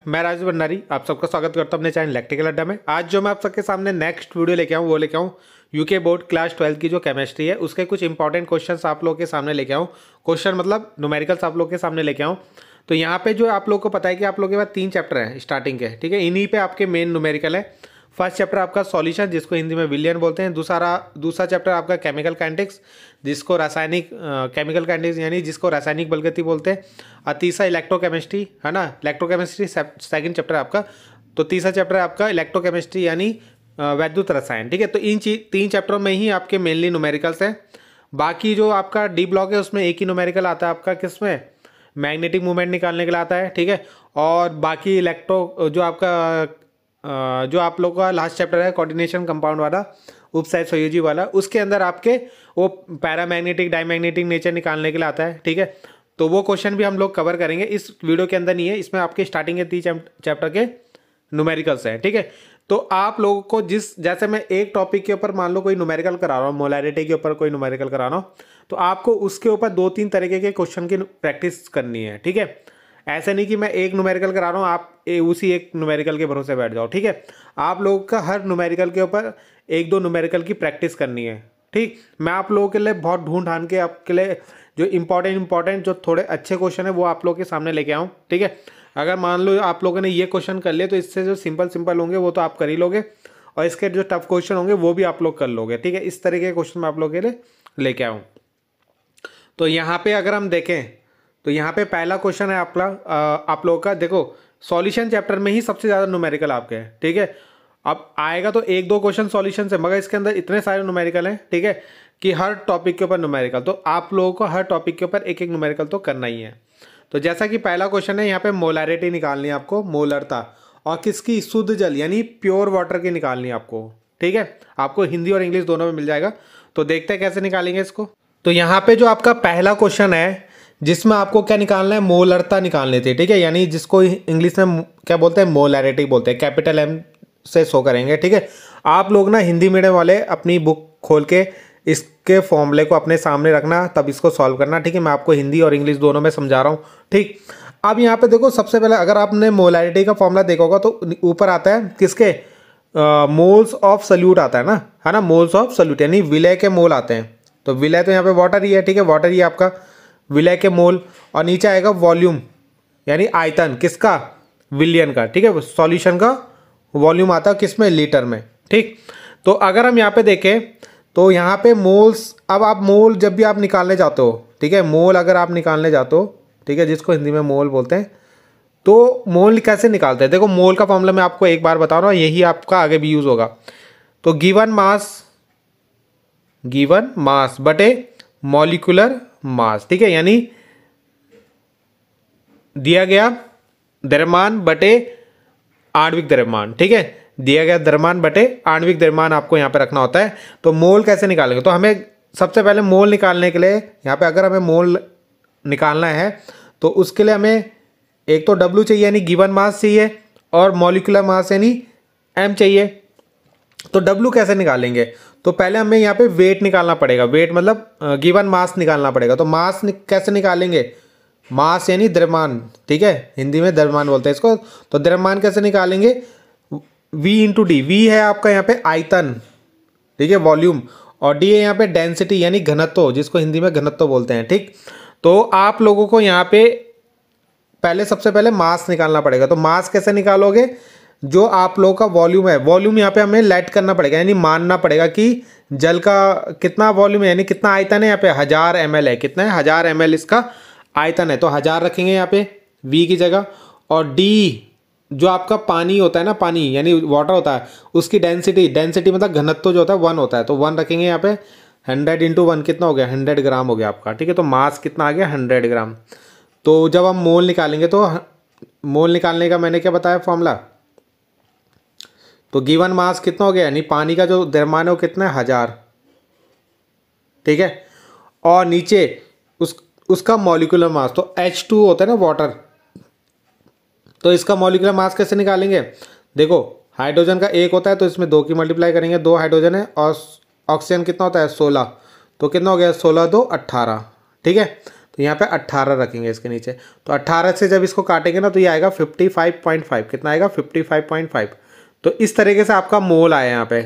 मैं राजेश भंडारी आप सबका स्वागत करता हूं अपने चैनल इलेक्ट्रिकल अड्डा में। आज जो मैं आप सबके सामने नेक्स्ट वीडियो लेके आऊँ वो लेके आऊँ यूके बोर्ड क्लास 12 की जो केमिस्ट्री है उसके कुछ इंपॉर्टेंट क्वेश्चंस आप लोगों के सामने लेके आऊँ। क्वेश्चन मतलब न्यूमेरिकल्स आप लोगों के सामने लेके आऊँ। तो यहाँ पे जो आप लोग को पता है कि आप लोगों के पास 3 चैप्टर हैं स्टार्टिंग के, ठीक है। इन्हीं पे आपके मेन न्यूमेरिकल है। फर्स्ट चैप्टर आपका सॉल्यूशन जिसको हिंदी में विलियन बोलते हैं। दूसरा चैप्टर आपका केमिकल काइनेटिक्स जिसको रासायनिक केमिकल काइनेटिक्स यानी जिसको रासायनिक बलगति बोलते हैं। और तीसरा इलेक्ट्रोकेमिस्ट्री है ना, इलेक्ट्रोकेमिस्ट्री सेकंड चैप्टर आपका। तो तीसरा चैप्टर आपका इलेक्ट्रोकेमिस्ट्री यानी वैद्युत रसायन, ठीक है। तो इन 3 चैप्टरों में ही आपके मेनली न्यूमेरिकल्स हैं। बाकी जो आपका डी ब्लॉक है उसमें एक ही न्यूमेरिकल आता है आपका, किसमें मैग्नेटिक मूवमेंट निकालने के लिए आता है, ठीक है। और बाकी इलेक्ट्रो जो आपका जो आप लोगों का लास्ट चैप्टर है कोऑर्डिनेशन कंपाउंड वाला उपसय संयोजी वाला, उसके अंदर आपके वो पैरामैग्नेटिक डायमैग्नेटिक नेचर निकालने के लिए आता है, ठीक है। तो वो क्वेश्चन भी हम लोग कवर करेंगे इस वीडियो के अंदर नहीं है, इसमें आपके स्टार्टिंग के 3 चैप्टर के न्यूमेरिकल्स हैं, ठीक है। तो आप लोगों को जैसे मैं एक टॉपिक के ऊपर मान लो कोई न्यूमेरिकल करा रहा हूँ, मोलैरिटी के ऊपर कोई न्यूमेरिकल करा रहा हूँ, तो आपको उसके ऊपर 2-3 तरीके के क्वेश्चन की प्रैक्टिस करनी है, ठीक है। ऐसे नहीं कि मैं एक न्यूमेरिकल करा रहा हूँ आप उसी एक न्यूमेरिकल के भरोसे बैठ जाओ, ठीक है। आप लोगों का हर न्यूमेरिकल के ऊपर 1-2 न्यूमेरिकल की प्रैक्टिस करनी है, ठीक। मैं आप लोगों के लिए बहुत ढूंढ ढांड के आपके लिए जो इंपॉर्टेंट जो थोड़े अच्छे क्वेश्चन है वो आप लोगों के सामने लेके आऊँ, ठीक है। अगर मान लो आप लोगों ने ये क्वेश्चन कर लिए तो इससे जो सिंपल होंगे वो तो आप कर ही लोगे, और इसके जो टफ क्वेश्चन होंगे वो भी आप लोग कर लोगे, ठीक है। इस तरीके के क्वेश्चन मैं आप लोगों के लिए लेके आऊँ। तो यहाँ पे अगर हम देखें तो यहाँ पे पहला क्वेश्चन है आप लोगों का, देखो सॉल्यूशन चैप्टर में ही सबसे ज़्यादा न्यूमेरिकल आपके हैं, ठीक है। अब आएगा तो 1-2 क्वेश्चन सॉल्यूशन से, मगर इसके अंदर इतने सारे न्यूमेरिकल हैं, ठीक है, कि हर टॉपिक के ऊपर न्यूमेरिकल, तो आप लोगों को हर टॉपिक के ऊपर एक न्यूमेरिकल तो करना ही है। तो जैसा कि पहला क्वेश्चन है यहाँ पे मोलैरिटी निकालनी है आपको, मोलरता, और किसकी, शुद्ध जल यानी प्योर वाटर की निकालनी है आपको, ठीक है। आपको हिंदी और इंग्लिश दोनों में मिल जाएगा। तो देखते हैं कैसे निकालेंगे इसको। तो यहाँ पे जो आपका पहला क्वेश्चन है जिसमें आपको क्या निकालना है, मोलरता निकालनी थी, ठीक है। यानी जिसको इंग्लिश में क्या बोलते हैं, मोलैरिटी बोलते हैं, कैपिटल M से शो करेंगे, ठीक है। आप लोग ना हिंदी मीडियम वाले अपनी बुक खोल के इसके फॉर्मूले को अपने सामने रखना, तब इसको सॉल्व करना, ठीक है। मैं आपको हिंदी और इंग्लिश दोनों में समझा रहा हूँ, ठीक। अब यहाँ पे देखो, सबसे पहले अगर आपने मोलैरिटी का फॉर्मूला देखा होगा तो ऊपर आता है किसके, मोल्स ऑफ सल्यूट आता है ना, मोल्स ऑफ सल्यूट यानी विलय के मोल आते हैं। तो विलय तो यहाँ पे वाटर ही है, ठीक है, वाटर ही आपका विलय के मोल, और नीचे आएगा वॉल्यूम यानी आयतन, किसका, विलियन का, ठीक है। सॉल्यूशन का वॉल्यूम आता है किसमें, लीटर में, ठीक। तो अगर हम यहाँ पे देखें तो यहाँ पे मोल्स, अब आप मोल जब भी आप निकालने जाते हो, ठीक है, मोल अगर आप निकालने जाते हो, ठीक है, जिसको हिंदी में मोल बोलते हैं, तो मोल कैसे निकालते हैं, देखो मोल का फॉर्मूला मैं आपको एक बार बता रहा हूँ, यही आपका आगे भी यूज होगा। तो गिवन मास बटे मॉलिक्यूलर मास, ठीक है, यानी दिया गया द्रव्यमान बटे आणविक द्रव्यमान, ठीक है, दिया गया द्रव्यमान बटे आणविक द्रव्यमान आपको यहां पे रखना होता है। तो मोल कैसे निकालेंगे, तो हमें सबसे पहले मोल निकालने के लिए यहां पे अगर हमें मोल निकालना है तो उसके लिए हमें एक तो W चाहिए यानी गिवन मास चाहिए, और मॉलिक्यूलर मास यानी M चाहिए। तो W कैसे निकालेंगे, तो पहले हमें यहाँ पे वेट निकालना पड़ेगा, वेट मतलब गिवन मास निकालना पड़ेगा। तो मास कैसे निकालेंगे, मास यानी द्रव्यमान, ठीक है, हिंदी में द्रव्यमान बोलते हैं इसको। तो द्रव्यमान कैसे निकालेंगे, V × D, V है आपका यहाँ पे आयतन, ठीक है, वॉल्यूम, और D है यहाँ पे डेंसिटी यानी घनत्व, जिसको हिंदी में घनत्व बोलते हैं, ठीक। तो आप लोगों को यहाँ पे सबसे पहले मास निकालना पड़ेगा। तो मास कैसे निकालोगे, जो आप लोगों का वॉल्यूम है, वॉल्यूम यहाँ पे हमें लेट करना पड़ेगा यानी मानना पड़ेगा कि जल का कितना वॉल्यूम है यानी कितना आयतन है, यहाँ पे 1000 ml है, कितना है 1000 ml इसका आयतन है। तो 1000 रखेंगे यहाँ पे V की जगह, और D जो आपका पानी होता है ना, पानी यानी वाटर होता है, उसकी डेंसिटी मतलब घनत्व जो होता है 1 होता है, तो 1 रखेंगे यहाँ पे। 100 × 1 कितना हो गया, 100 ग्राम हो गया आपका, ठीक है। तो मास कितना आ गया, 100 ग्राम। तो जब हम मोल निकालेंगे तो मोल निकालने का मैंने क्या बताया फॉर्मूला, तो गिवन मास कितना हो गया यानी पानी का जो द्रव्यमान है वो कितना है, 1000, ठीक है। और नीचे उसका मॉलिक्यूलर मास, तो H2 होता है ना वाटर, तो इसका मॉलिक्यूलर मास कैसे निकालेंगे, देखो हाइड्रोजन का 1 होता है तो इसमें 2 की मल्टीप्लाई करेंगे, 2 हाइड्रोजन है, और ऑक्सीजन कितना होता है 16, तो कितना हो गया 16 × 2 = 18, ठीक है। तो यहाँ पे 18 रखेंगे इसके नीचे। तो 18 से जब इसको काटेंगे ना तो ये आएगा 55.5। कितना आएगा? 55.5। तो इस तरीके से आपका मोल आया यहाँ पे,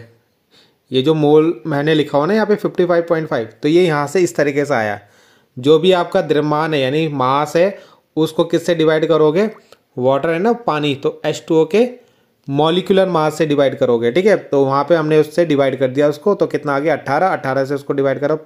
ये जो मोल मैंने लिखा हुआ ना यहाँ पे 55.5, तो ये यहाँ से इस तरीके से आया। जो भी आपका द्रव्यमान है यानी मास है उसको किससे डिवाइड करोगे? वाटर है ना, पानी, तो H2O के मॉलिक्यूलर मास से डिवाइड करोगे। ठीक है, तो वहाँ पे हमने उससे डिवाइड कर दिया उसको, तो कितना आ गया? 18 से उसको डिवाइड करो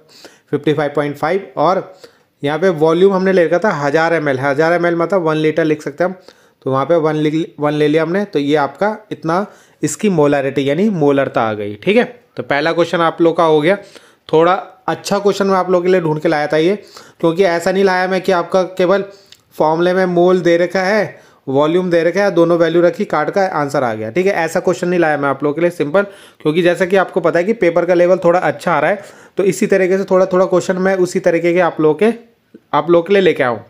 55.5। और यहाँ पे वॉल्यूम हमने ले रखा था 1000 ml। 1000 ml मतलब 1 लीटर लिख सकते हैं हम, तो वहाँ पे 1 ले लिया हमने। तो ये आपका इतना इसकी मोलारिटी यानी मोलरता आ गई। ठीक है, तो पहला क्वेश्चन आप लोग का हो गया। थोड़ा अच्छा क्वेश्चन मैं आप लोगों के लिए ढूंढ के लाया था ये, क्योंकि ऐसा नहीं लाया मैं कि आपका केवल फॉर्मूले में मोल दे रखा है, वॉल्यूम दे रखा है, दोनों वैल्यू रखी, काट का आंसर आ गया। ठीक है, ऐसा क्वेश्चन नहीं लाया मैं आप लोगों के लिए, सिंपल। क्योंकि जैसा कि आपको पता है कि पेपर का लेवल थोड़ा अच्छा आ रहा है, तो इसी तरीके से थोड़ा थोड़ा क्वेश्चन मैं उसी तरीके के आप लोग के लिए लेके आऊँ।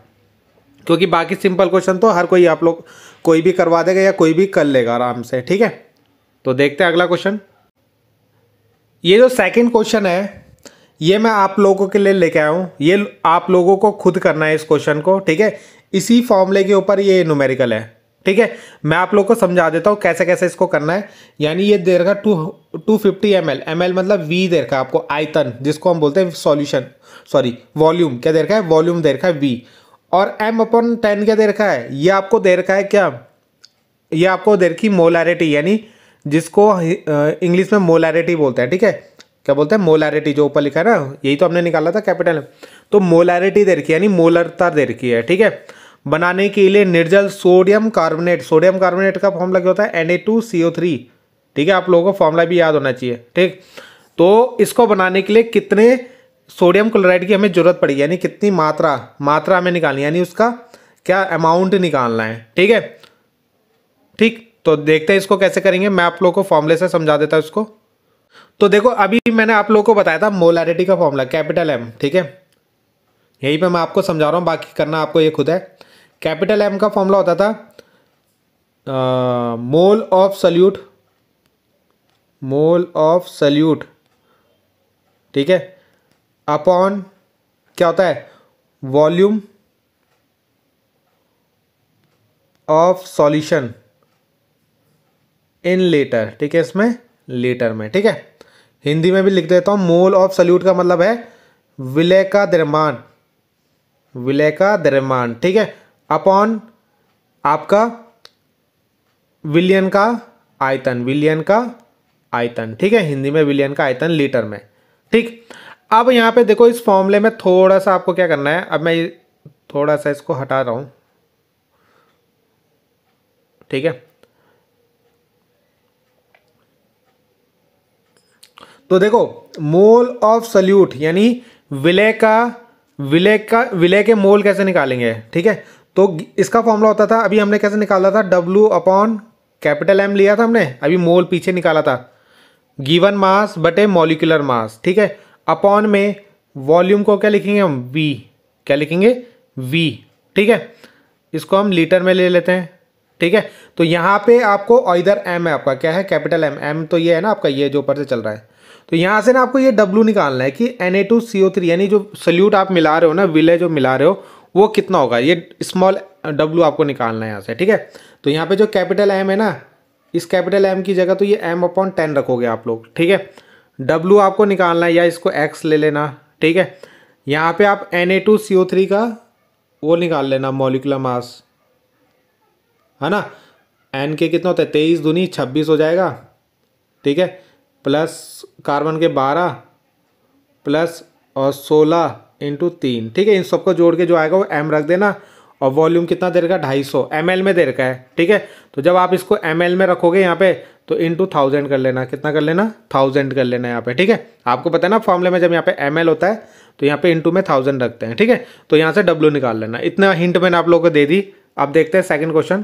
क्योंकि बाकी सिंपल क्वेश्चन तो हर कोई आप लोग कोई भी करवा देगा या कोई भी कर लेगा आराम से। ठीक है, तो देखते हैं अगला क्वेश्चन। ये जो सेकंड क्वेश्चन है ये मैं आप लोगों के लिए लेके आया हूँ। ये आप लोगों को खुद करना है इस क्वेश्चन को। ठीक है, इसी फॉर्मूले के ऊपर ये न्यूमेरिकल है। ठीक है, मैं आप लोगों को समझा देता हूँ कैसे कैसे इसको करना है। यानी ये दे रखा 250 ml, ml मतलब वी दे रखा है आपको, आयतन जिसको हम बोलते हैं सॉल्यूशन, सॉरी वॉल्यूम। क्या दे रखा है? वॉल्यूम दे रखा है V। और m/10 क्या दे रखा है? ये आपको दे रखा है क्या? ये आपको दे रखी मोलारिटी, यानी जिसको इंग्लिश में मोलारिटी बोलते हैं। ठीक है, क्या बोलते हैं? मोलारिटी, जो ऊपर लिखा है ना, यही तो हमने निकाला था कैपिटल। तो मोलारिटी दे रखी है यानी मोलरता दे रखी है। ठीक है, बनाने के लिए निर्जल सोडियम कार्बोनेट, सोडियम कार्बोनेट का फॉर्मूला क्या होता है? Na2CO3। ठीक है, आप लोगों को फॉर्मूला भी याद होना चाहिए। ठीक, तो इसको बनाने के लिए कितने सोडियम क्लोराइड की हमें जरूरत पड़ेगी, यानी कितनी मात्रा हमें निकालनी, यानी उसका क्या अमाउंट निकालना है। ठीक है, ठीक, तो देखते हैं इसको कैसे करेंगे। मैं आप लोगों को फॉर्मूले से समझा देता हूं इसको। तो देखो, अभी मैंने आप लोगों को बताया था मोलारिटी का फॉर्मूला कैपिटल M। ठीक है, यहीं पे मैं आपको समझा रहा हूँ, बाकी करना आपको ये खुद है। कैपिटल M का फॉर्मूला होता था मोल ऑफ सल्यूट। ठीक है, अपॉन क्या होता है? Volume of solution in litre. ठीक है, इसमें लीटर में। ठीक है, हिंदी में भी लिख देता हूं। मोल ऑफ सल्यूट का मतलब है विलय का द्रव्यमान, विलय का द्रव्यमान। ठीक है, अपॉन आपका विलयन का आयतन, विलयन का आयतन। ठीक है, हिंदी में विलयन का आयतन लीटर में। ठीक, अब यहां पे देखो इस फॉर्मूले में थोड़ा सा आपको क्या करना है। अब मैं थोड़ा सा इसको हटा रहा हूं। ठीक है, तो देखो मोल ऑफ सल्यूट यानी विलय के मोल कैसे निकालेंगे। ठीक है, तो इसका फॉर्मूला होता था, अभी हमने कैसे निकाला था? W अपॉन कैपिटल M लिया था हमने, अभी मोल पीछे निकाला था, गिवन मास बटे मॉलिक्यूलर मास। ठीक है, अपॉन में वॉल्यूम को क्या लिखेंगे हम? V। क्या लिखेंगे? V। ठीक है, इसको हम लीटर में ले लेते हैं। ठीक है, तो यहाँ पे आपको इधर M है, आपका क्या है? कैपिटल M तो ये है ना आपका, ये जो ऊपर से चल रहा है। तो यहाँ से ना आपको ये W निकालना है कि Na2CO3 यानी जो सल्यूट आप मिला रहे हो ना, विलय जो मिला रहे हो, वो कितना होगा? ये स्मॉल W आपको निकालना है यहाँ से। ठीक है, तो यहाँ पे जो कैपिटल M है ना, इस कैपिटल M की जगह तो ये M/10 रखोगे आप लोग। ठीक है, W आपको निकालना है, या इसको X ले लेना। ठीक है, यहाँ पे आप Na2CO3 का वो निकाल लेना, मॉलिक्यूलर मास, है ना। N के कितना होता है? 23 दूनी 26 हो जाएगा। ठीक है, प्लस कार्बन के 12 प्लस और 16 × 3। ठीक है, इन सबको जोड़ के जो आएगा वो M रख देना। और वॉल्यूम कितना दे रखा है? 250 ml में दे रखा है। ठीक है, तो जब आप इसको ml में रखोगे यहाँ पे तो × 1000 कर लेना। कितना कर लेना? 1000 कर लेना यहाँ पे। ठीक है, आपको पता है ना फॉर्मूले में जब यहाँ पे ml होता है तो यहाँ पे × में 1000 रखते हैं। ठीक है, तो यहाँ से W निकाल लेना। इतना हिंट मैंने आप लोगों को दे दी। अब देखते हैं सेकेंड क्वेश्चन।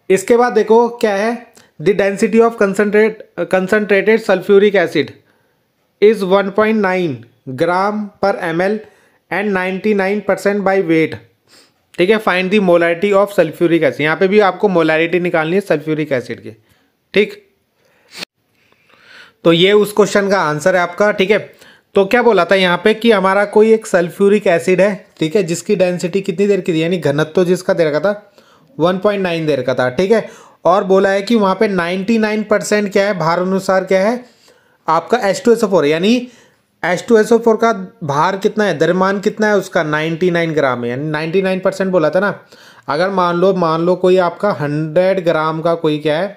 इसके बाद देखो क्या है? The density of concentrated sulphuric acid is 1.9 ग्राम पर ml एंड 99% बाई वेट। ठीक है, find the molarity of sulphuric acid. यहाँ पे भी आपको मोलारिटी निकालनी है सल्फ्यूरिक एसिड की। ठीक, तो ये उस क्वेश्चन का आंसर है आपका। ठीक है, तो क्या बोला था यहाँ पे कि हमारा कोई एक सल्फ्यूरिक एसिड है, ठीक है, जिसकी डेंसिटी कितनी देर की थी, यानी घनत्व जिसका दे रखा था 1.9 दे रखा था, ठीक है। और बोला है कि वहाँ पे 99% क्या है, भार अनुसार क्या है आपका H2SO4, यानी H2SO4 का भार कितना है, द्रव्यमान कितना है उसका 99 ग्राम है, यानी 99% बोला था ना। अगर मान लो कोई आपका 100 ग्राम का कोई क्या है,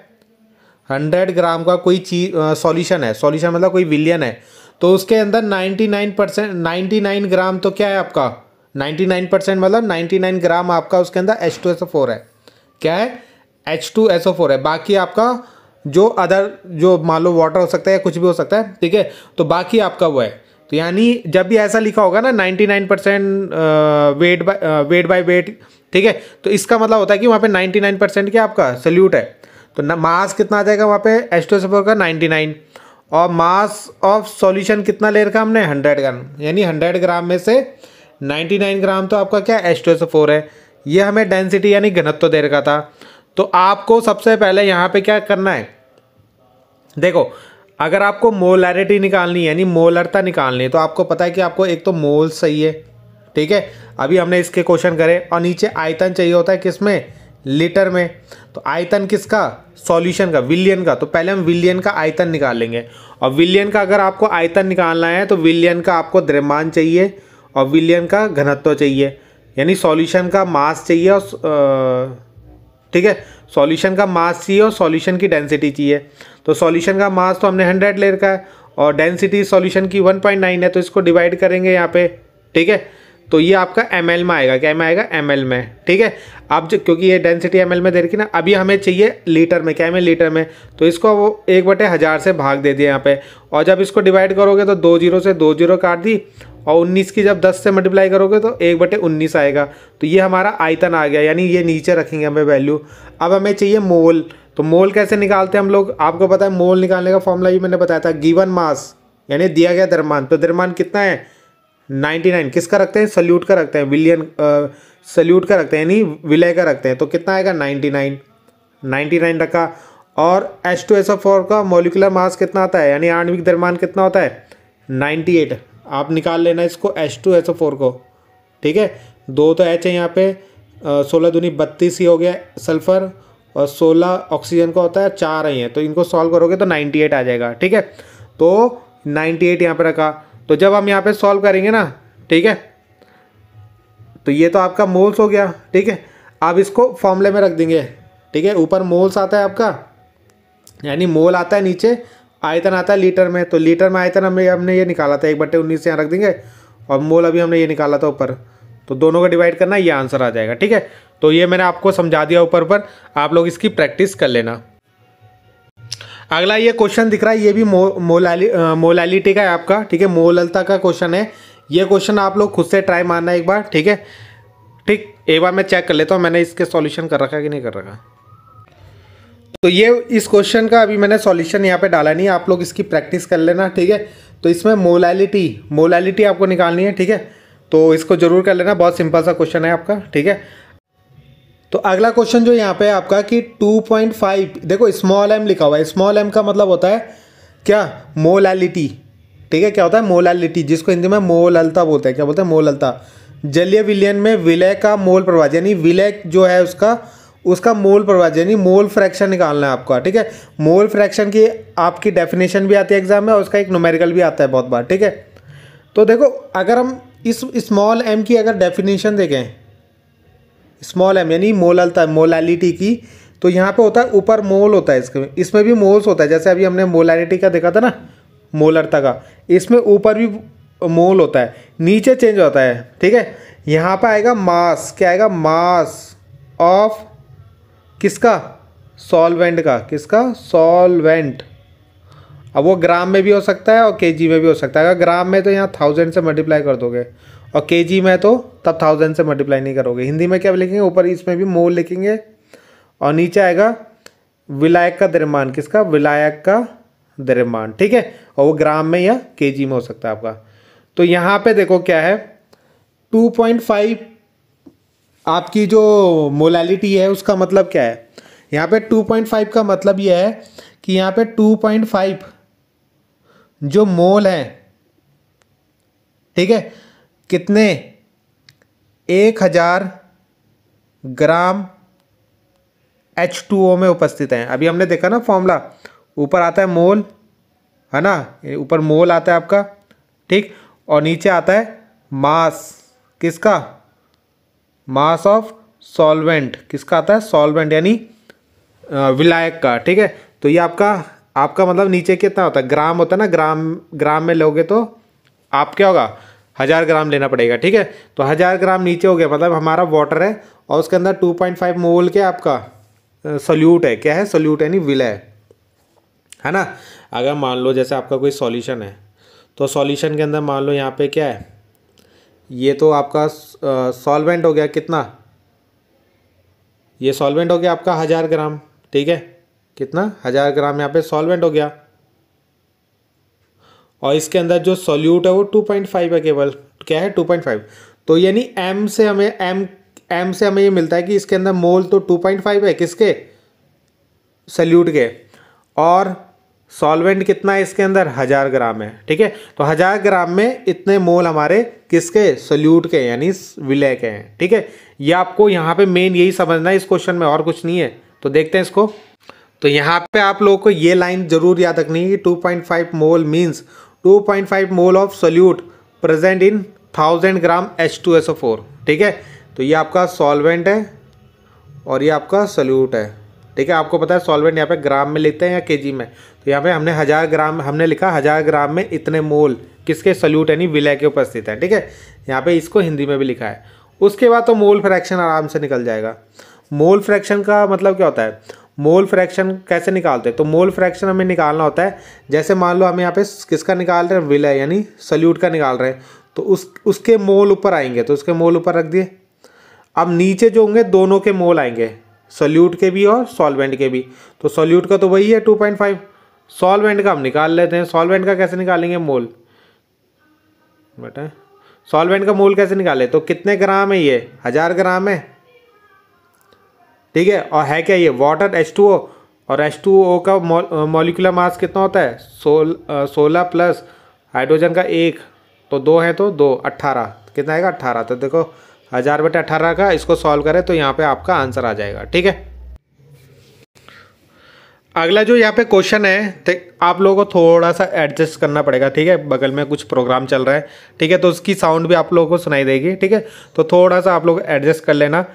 100 ग्राम का कोई चीज सॉल्यूशन है, सॉल्यूशन मतलब कोई विलियन है, तो उसके अंदर 99 ग्राम तो क्या है आपका 99% मतलब 99 ग्राम आपका उसके अंदर H2SO4 है, क्या है H2SO4 है। बाकी आपका जो अदर जो मान लो वाटर हो सकता है या कुछ भी हो सकता है, ठीक है, तो बाकी आपका वो है। तो यानी जब भी ऐसा लिखा होगा ना 99% वेट बाय वेट, ठीक है, तो इसका मतलब होता है कि वहाँ पे 99% क्या आपका सल्यूट है। तो मास कितना आ जाएगा वहाँ पे H2SO4 का 99, और मास ऑफ सॉल्यूशन कितना ले रखा हमने 100 ग्राम, यानी 100 ग्राम में से 99 ग्राम तो आपका क्या H2SO4 है। ये हमें डेंसिटी यानी घनत्व दे रखा था। तो आपको सबसे पहले यहाँ पे क्या करना है, देखो अगर आपको मोलैरिटी निकालनी है यानी मोलरता निकालनी है, तो आपको पता है कि आपको एक तो मोल सही है, ठीक है, अभी हमने इसके क्वेश्चन करे, और नीचे आयतन चाहिए होता है किसमें, लीटर में। तो आयतन किसका, सॉल्यूशन का, विलियन का। तो पहले हम विलियन का आयतन निकाल लेंगे, और विलियन का अगर आपको आयतन निकालना है तो विलियन का आपको द्रव्यमान चाहिए और विलियन का घनत्व चाहिए, यानी सॉल्यूशन का मास चाहिए और ठीक है, सॉल्यूशन का मास चाहिए और सॉल्यूशन की डेंसिटी चाहिए। तो सॉल्यूशन का मास तो हमने 100 ले रखा है और डेंसिटी सॉल्यूशन की 1.9 है, तो इसको डिवाइड करेंगे यहाँ पे, ठीक है, तो ये आपका ml में आएगा, क्या में आएगा ml में, ठीक है। अब क्योंकि ये डेंसिटी ml में दे रखी ना, अभी हमें चाहिए लीटर में, क्या में लीटर में, तो इसको वो 1/1000 से भाग दे दिया यहाँ पे, और जब इसको डिवाइड करोगे तो 2 0 से 2 0 काट दी, और 19 की जब 10 से मल्टीप्लाई करोगे तो 1/19 आएगा। तो ये हमारा आयतन आ गया, यानी ये नीचे रखेंगे हमें वैल्यू। अब हमें चाहिए मोल, तो मोल कैसे निकालते हैं हम लोग, आपको पता है मोल निकालने का फॉर्मूला ये मैंने बताया था, गिवन मास यानी दिया गया द्रव्यमान, तो द्रव्यमान कितना है 99, किसका रखते हैं, सल्यूट का रखते हैं, विलियन सल्यूट का रखते हैं यानी विलय का रखते हैं, तो कितना आएगा 99 रखा। और H2SO4 का मॉलिक्यूलर मास कितना आता है, यानी आणविक द्रव्यमान कितना होता है 98, आप निकाल लेना इसको H2SO4 को, ठीक है। 2 तो H है यहाँ पे, 16 दूनी 32 ही हो गया सल्फर, और 16 ऑक्सीजन का होता है, 4 ही है, तो इनको सॉल्व करोगे तो 98 आ जाएगा, ठीक है। तो 98 यहाँ पे रखा, तो जब हम यहाँ पे सॉल्व करेंगे ना, ठीक है, तो ये तो आपका मोल्स हो गया, ठीक है। अब इसको फॉर्मूले में रख देंगे, ठीक है, ऊपर मोल्स आता है आपका, यानी मोल आता है, नीचे आयतन आता है लीटर में, तो लीटर में आयतन हमने ये निकाला था 1/19 यहाँ रख देंगे, और मोल अभी हमने ये निकाला था ऊपर, तो दोनों का डिवाइड करना, ये आंसर आ जाएगा, ठीक है। तो ये मैंने आपको समझा दिया ऊपर पर, आप लोग इसकी प्रैक्टिस कर लेना। अगला ये क्वेश्चन दिख रहा है, ये भी मोलालिटी का है आपका, ठीक है, मोललता का क्वेश्चन है। ये क्वेश्चन आप लोग खुद से ट्राई मारना एक बार, ठीक है, ठीक, एक बार मैं चेक कर लेता हूँ मैंने इसके सॉल्यूशन कर रखा है कि नहीं कर रखा। तो ये इस क्वेश्चन का अभी मैंने सॉल्यूशन यहाँ पे डाला नहीं है, आप लोग इसकी प्रैक्टिस कर लेना, ठीक है। तो इसमें मोलालिटी आपको निकालनी है, ठीक है, तो इसको जरूर कर लेना, बहुत सिंपल सा क्वेश्चन है आपका, ठीक है। तो अगला क्वेश्चन जो यहाँ पे है आपका कि 2.5, देखो स्मॉल m लिखा हुआ है, स्मॉल m का मतलब होता है क्या, मोलालिटी, ठीक है, क्या होता है मोलालिटी, जिसको हिंदी में मोललता बोलते हैं, क्या बोलते हैं मोललता। जलीय विलयन में विलय का मोल प्रभाव, यानी विलय जो है उसका मोल प्रभाव, यानी मोल फ्रैक्शन निकालना है आपका, ठीक है। मोल फ्रैक्शन की आपकी डेफिनेशन भी आती है एग्जाम में, और उसका एक न्यूमेरिकल भी आता है बहुत बार, ठीक है। तो देखो अगर हम इस स्मॉल m की अगर डेफिनेशन देखें, स्मॉल m यानी मोललता, मोलालिटी की, तो यहाँ पे होता है ऊपर मोल होता है, इसमें भी मोल्स होता है, जैसे अभी हमने मोलालिटी का देखा था ना, मोलरता का, इसमें ऊपर भी मोल होता है, नीचे चेंज होता है, ठीक है। यहाँ पे आएगा मास, क्या आएगा, मास ऑफ किसका, सॉल्वेंट का, किसका, सॉल्वेंट। अब वो ग्राम में भी हो सकता है और केजी में भी हो सकता है, अगर ग्राम में तो यहाँ 1000 से मल्टीप्लाई कर दोगे, और केजी में तो तब 1000 से मल्टीप्लाई नहीं करोगे। हिंदी में क्या लिखेंगे, ऊपर इसमें भी मोल लिखेंगे, और नीचे आएगा विलायक का द्रव्यमान, किसका, विलायक का द्रव्यमान, ठीक है, और वो ग्राम में या केजी में हो सकता है आपका। तो यहाँ पे देखो क्या है, 2.5 आपकी जो मोलालिटी है उसका मतलब क्या है, यहाँ पे 2.5 का मतलब यह है कि यहाँ पे 2.5 जो मोल है, ठीक है, कितने 1000 ग्राम H2O में उपस्थित हैं। अभी हमने देखा ना फॉर्मूला, ऊपर आता है मोल, है ना, ऊपर मोल आता है आपका, ठीक, और नीचे आता है मास, किसका, मास ऑफ सॉल्वेंट, किसका आता है, सॉल्वेंट यानी विलायक का, ठीक है। तो ये आपका मतलब नीचे कितना होता है, ग्राम होता है ना, ग्राम में लोगे तो आप क्या होगा, 1000 ग्राम लेना पड़ेगा, ठीक है। तो 1000 ग्राम नीचे हो गया, मतलब हमारा वाटर है और उसके अंदर 2.5 मोल के आपका सोल्यूट है, क्या है, सोल्यूट यानी विलय, है ना। अगर मान लो जैसे आपका कोई सॉल्यूशन है, तो सॉल्यूशन के अंदर मान लो यहाँ पे क्या है, ये तो आपका सॉल्वेंट हो गया, कितना, ये सॉल्वेंट हो गया आपका 1000 ग्राम, ठीक है, कितना, 1000 ग्राम यहाँ पे सॉल्वेंट हो गया, और इसके अंदर जो सॉल्यूट है वो 2.5 है केवल, क्या है, 2.5। तो यानी m से हमें ये मिलता है कि इसके अंदर मोल तो 2.5 है, किसके, सॉल्यूट के, और सॉल्वेंट कितना है इसके अंदर, 1000 ग्राम है, ठीक है। तो 1000 ग्राम में इतने मोल हमारे किसके, सॉल्यूट के यानी विलय के हैं, ठीक है। ये आपको यहाँ पे मेन यही समझना है इस क्वेश्चन में, और कुछ नहीं है। तो देखते हैं इसको। तो यहाँ पे आप लोगों को ये लाइन जरूर याद रखनी है कि 2.5 mole means 2.5 mole of solute present in 1000 gram H2SO4, ठीक है। तो ये आपका सॉल्वेंट है और ये आपका सोल्यूट है, ठीक है। आपको पता है सॉल्वेंट यहाँ पे ग्राम में लिखते हैं या केजी में, तो यहाँ पे हमने 1000 ग्राम हमने लिखा, 1000 ग्राम में इतने मोल किसके, सोल्यूट यानी विलय के उपस्थित है, ठीक है। यहाँ पे इसको हिंदी में भी लिखा है। उसके बाद तो मोल फ्रैक्शन आराम से निकल जाएगा। मोल फ्रैक्शन का मतलब क्या होता है, मोल फ्रैक्शन कैसे निकालते हैं, तो मोल फ्रैक्शन हमें निकालना होता है, जैसे मान लो हम यहाँ पे किसका निकाल रहे हैं, विलय यानी सोल्यूट का निकाल रहे हैं, तो उसके मोल ऊपर आएंगे, तो उसके मोल ऊपर रख दिए। अब नीचे जो होंगे दोनों के मोल आएंगे, सोल्यूट के भी और सॉल्वेंट के भी। तो सोल्यूट का तो वही है 2.5, सॉल्वेंट का हम निकाल लेते हैं। सॉल्वेंट का कैसे निकालेंगे मोल, बेटा सॉल्वेंट का मोल कैसे निकाले, तो कितने ग्राम है ये, 1000 ग्राम है, ठीक है। और है क्या ये वाटर H2O, और H2O का मॉलिक्यूलर मास कितना होता है, 16 प्लस हाइड्रोजन का 1, तो 2 है तो 2, 18, कितना आएगा, 18। तो देखो 1000/18 का इसको सॉल्व करें तो यहाँ पे आपका आंसर आ जाएगा, ठीक है। अगला जो यहाँ पे क्वेश्चन है, तो आप लोगों को थोड़ा सा एडजस्ट करना पड़ेगा, ठीक है। बगल में कुछ प्रोग्राम चल रहा है, ठीक है, तो उसकी साउंड भी आप लोगों को सुनाई देगी, ठीक है। तो थोड़ा सा आप लोग एडजस्ट कर लेना।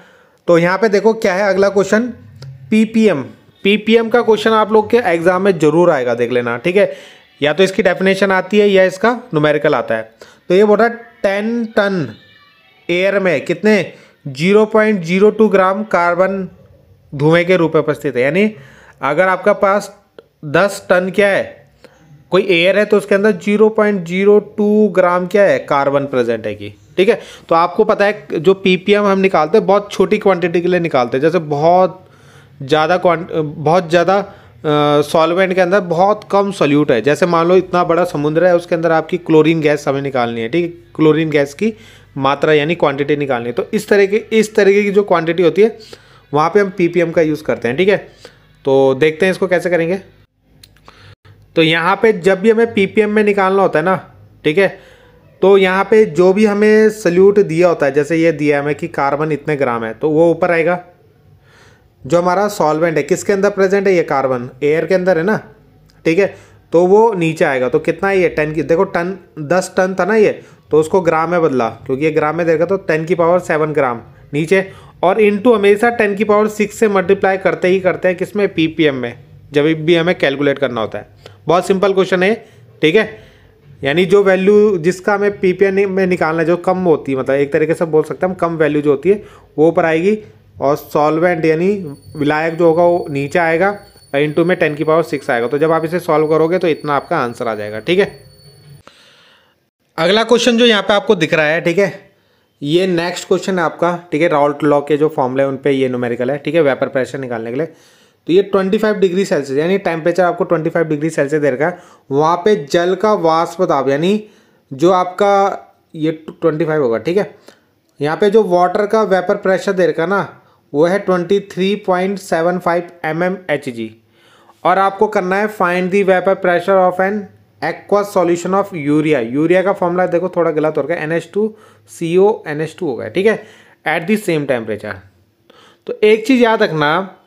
तो यहाँ पे देखो क्या है अगला क्वेश्चन, पीपीएम का क्वेश्चन आप लोग के एग्जाम में जरूर आएगा, देख लेना, ठीक है। या तो इसकी डेफिनेशन आती है या इसका न्यूमेरिकल आता है। तो ये बोल रहा है 10 टन एयर में कितने 0.02 ग्राम कार्बन धुएं के रूप में उपस्थित है। यानी अगर आपका पास 10 टन क्या है, कोई एयर है, तो उसके अंदर 0.02 ग्राम क्या है, कार्बन प्रेजेंट है की, ठीक है। तो आपको पता है जो पीपीएम हम निकालते हैं बहुत छोटी क्वांटिटी के लिए निकालते हैं, जैसे बहुत ज़्यादा सॉल्वेंट के अंदर बहुत कम सोल्यूट है। जैसे मान लो इतना बड़ा समुद्र है, उसके अंदर आपकी क्लोरीन गैस हमें निकालनी है, ठीक है, क्लोरीन गैस की मात्रा यानी क्वांटिटी निकालनी है। तो इस तरीके की जो क्वांटिटी होती है वहाँ पे हम पीपीएम का यूज़ करते हैं, ठीक है। तो देखते हैं इसको कैसे करेंगे। तो यहाँ पे जब भी हमें पीपीएम में निकालना होता है ना, ठीक है, तो यहाँ पे जो भी हमें सोल्यूट दिया होता है, जैसे ये दिया हमें कि कार्बन इतने ग्राम है, तो वो ऊपर आएगा। जो हमारा सॉल्वेंट है किसके अंदर प्रेजेंट है, ये कार्बन एयर के अंदर है ना, ठीक है, तो वो नीचे आएगा। तो कितना है ये 10 की, देखो 10 टन था ना ये, तो उसको ग्राम में बदला, क्योंकि ये ग्राम में देखा तो 10⁻7 ग्राम नीचे, और इनटू हमेशा 10⁻6 से मल्टीप्लाई करते ही करते हैं किसमें, पीपीएम में, जब भी हमें कैलकुलेट करना होता है। बहुत सिंपल क्वेश्चन है, ठीक है। यानी जो वैल्यू जिसका हमें पीपीएम में निकालना है, जो कम होती है, मतलब एक तरीके से बोल सकते हैं हम, कम वैल्यू जो होती है वो ऊपर आएगी, और सॉल्वेंट यानी विलायक जो होगा वो नीचे आएगा, और इंटू में 10⁻6 आएगा। तो जब आप इसे सॉल्व करोगे तो इतना आपका आंसर आ जाएगा, ठीक है। अगला क्वेश्चन जो यहाँ पे आपको दिख रहा है, ठीक है, ये नेक्स्ट क्वेश्चन है आपका, ठीक है। राउल्ट लॉ के जो फॉर्मूले हैं उन पे ये न्यूमेरिकल है, ठीक है, वेपर प्रेशर निकालने के लिए। तो ये 25 डिग्री सेल्सियस यानी टेम्परेचर आपको 25 डिग्री सेल्सियस दे रखा है, वहाँ पे जल का वाष्प दाब यानी जो आपका ये 25 होगा, ठीक है। यहाँ पे जो वाटर का वेपर प्रेशर दे रखा है ना, वो है 23.75 mmHg, और आपको करना है find the vapour pressure of an aqueous solution of urea, urea का फॉर्मूला देखो थोड़ा गलत हो गया, NH2CO NH2 हो गया, ठीक है, एट द सेम टेम्परेचर। तो एक चीज़ याद रखना,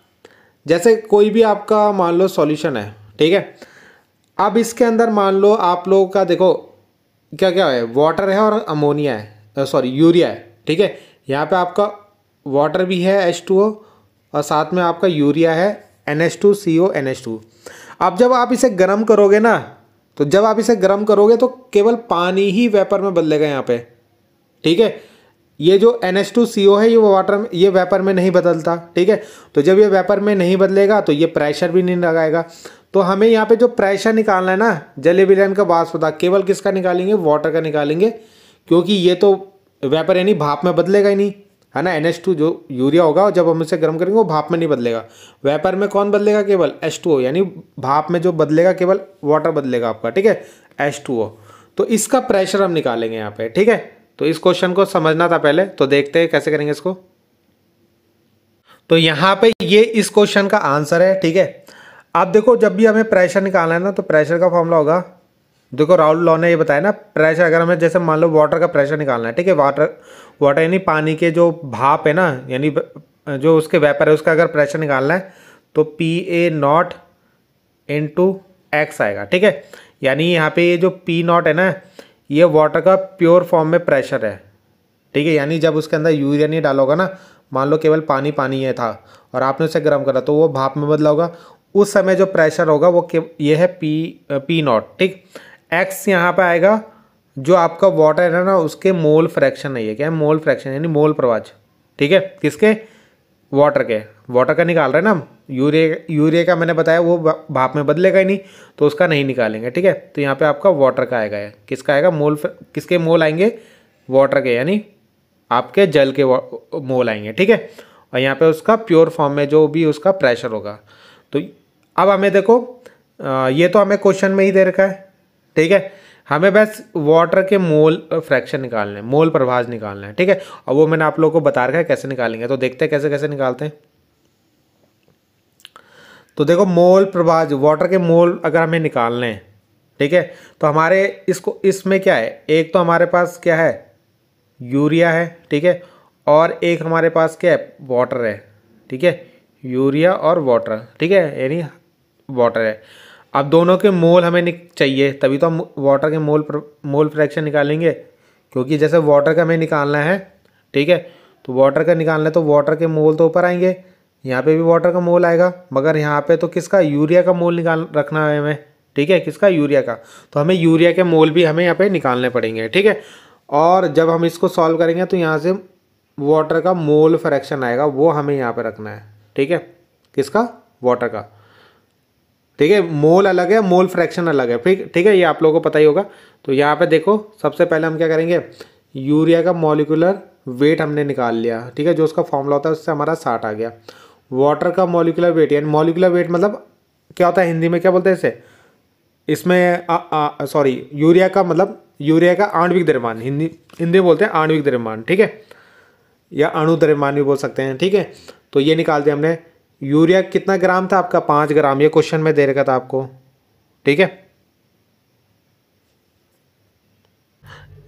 जैसे कोई भी आपका मान लो सॉल्यूशन है, ठीक है, अब इसके अंदर मान लो आप लोगों का देखो क्या क्या है, वाटर है और अमोनिया है, सॉरी यूरिया है, ठीक है, यहाँ पे आपका वाटर भी है H2O और साथ में आपका यूरिया है NH2CO NH2। अब जब आप इसे गर्म करोगे ना, तो जब आप इसे गर्म करोगे तो केवल पानी ही वेपर में बदलेगा यहाँ पे, ठीक है। ये जो NH2CO है ये वाटर में, ये वेपर में नहीं बदलता, ठीक है। तो जब ये वेपर में नहीं बदलेगा तो ये प्रेशर भी नहीं लगाएगा। तो हमें यहाँ पे जो प्रेशर निकालना है ना, जलीय विलयन का वाष्प पदार्थ, केवल किसका निकालेंगे, वाटर का निकालेंगे, क्योंकि ये तो वेपर यानी भाप में बदलेगा ही नहीं, है ना। NH2 जो यूरिया होगा जब हम इसे गर्म करेंगे वो भाप में नहीं बदलेगा, वेपर में कौन बदलेगा, केवल H2O, यानी भाप में जो बदलेगा केवल वाटर बदलेगा आपका, ठीक है, H2O। तो इसका प्रेशर हम निकालेंगे यहाँ पे, ठीक है। तो इस क्वेश्चन को समझना था पहले, तो देखते हैं कैसे करेंगे इसको। तो यहाँ पे ये इस क्वेश्चन का आंसर है, ठीक है। अब देखो जब भी हमें प्रेशर निकालना है ना, तो प्रेशर का फॉर्मूला होगा, देखो राउल लॉ ने ये बताया ना, प्रेशर अगर हमें जैसे मान लो वाटर का प्रेशर निकालना है, ठीक है, वाटर यानी पानी के जो भाप है ना, यानी जो उसके वेपर है उसका अगर प्रेशर निकालना है तो PA0 × X आएगा, ठीक है। यानी यहाँ पे ये जो P0 है ना, ये वाटर का प्योर फॉर्म में प्रेशर है, ठीक है। यानी जब उसके अंदर यूरिया नहीं डाला होगा ना, मान लो केवल पानी पानी ये था और आपने उसे गर्म करा तो वो भाप में बदला होगा, उस समय जो प्रेशर होगा वो ये है P0, ठीक। X यहाँ पे आएगा जो आपका वाटर है ना उसके मोल फ्रैक्शन है, ये क्या है, मोल फ्रैक्शन यानी मोल प्रवाह, ठीक है, किसके, वाटर का निकाल रहे हैं ना हम, यूरिया का मैंने बताया वो भाप में बदलेगा ही नहीं, तो उसका नहीं निकालेंगे, ठीक है। तो यहाँ पे आपका वाटर का आएगा, किसका आएगा, मोल, किसके मोल आएंगे, वाटर के, यानी आपके जल के मोल आएंगे, ठीक है। और यहाँ पे उसका प्योर फॉर्म में जो भी उसका प्रेशर होगा। तो अब हमें देखो ये तो हमें क्वेश्चन में ही दे रखा है, ठीक है, हमें बस वाटर के मोल फ्रैक्शन निकालना है, मोल प्रभाज निकालना है, ठीक है। और वो मैंने आप लोगों को बता रखा है कैसे निकालेंगे, तो देखते हैं कैसे कैसे निकालते हैं। तो देखो मोल प्रभाज, वाटर के मोल अगर हमें निकालने हैं, ठीक है, तो हमारे इसमें क्या है, एक तो हमारे पास क्या है, यूरिया है, ठीक है, और एक हमारे पास क्या है, वाटर है, ठीक है, यूरिया और वाटर, ठीक है, यानी वाटर है। अब दोनों के मोल हमें चाहिए, तभी तो हम वाटर के मोल फ्रैक्शन निकालेंगे, क्योंकि जैसे वाटर का हमें निकालना है, ठीक है, तो वाटर का निकालना है तो वाटर के मोल तो ऊपर आएंगे, यहाँ पे भी वाटर का मोल आएगा, मगर यहाँ पे तो किसका, यूरिया का मोल निकाल रखना है हमें, ठीक है, किसका, यूरिया का। तो हमें यूरिया के मोल भी हमें यहाँ पे निकालने पड़ेंगे, ठीक है। और जब हम इसको सॉल्व करेंगे तो यहाँ से वाटर का मोल फ्रैक्शन आएगा, वो हमें यहाँ पे रखना है, ठीक है, किसका, वाटर का, ठीक है। मोल अलग है, मोल फ्रैक्शन अलग है, ठीक है, ये आप लोगों को पता ही होगा। तो यहाँ पे देखो सबसे पहले हम क्या करेंगे, यूरिया का मॉलिक्यूलर वेट हमने निकाल लिया, ठीक है, जो उसका फॉर्मूला होता है उससे हमारा 60 आ गया। वाटर का मॉलिक्यूलर वेट, यानी मॉलिक्यूलर वेट मतलब क्या होता है, हिंदी में क्या बोलते हैं इसे, इसमें सॉरी यूरिया का मतलब, यूरिया का आणविक द्रव्यमान, हिंदी में बोलते हैं आणविक द्रव्यमान, ठीक है, या अणु द्रव्यमान भी बोल सकते हैं, ठीक है। तो ये निकाल दिया हमने। यूरिया कितना ग्राम था आपका, 5 ग्राम, ये क्वेश्चन में दे रखा था आपको, ठीक है।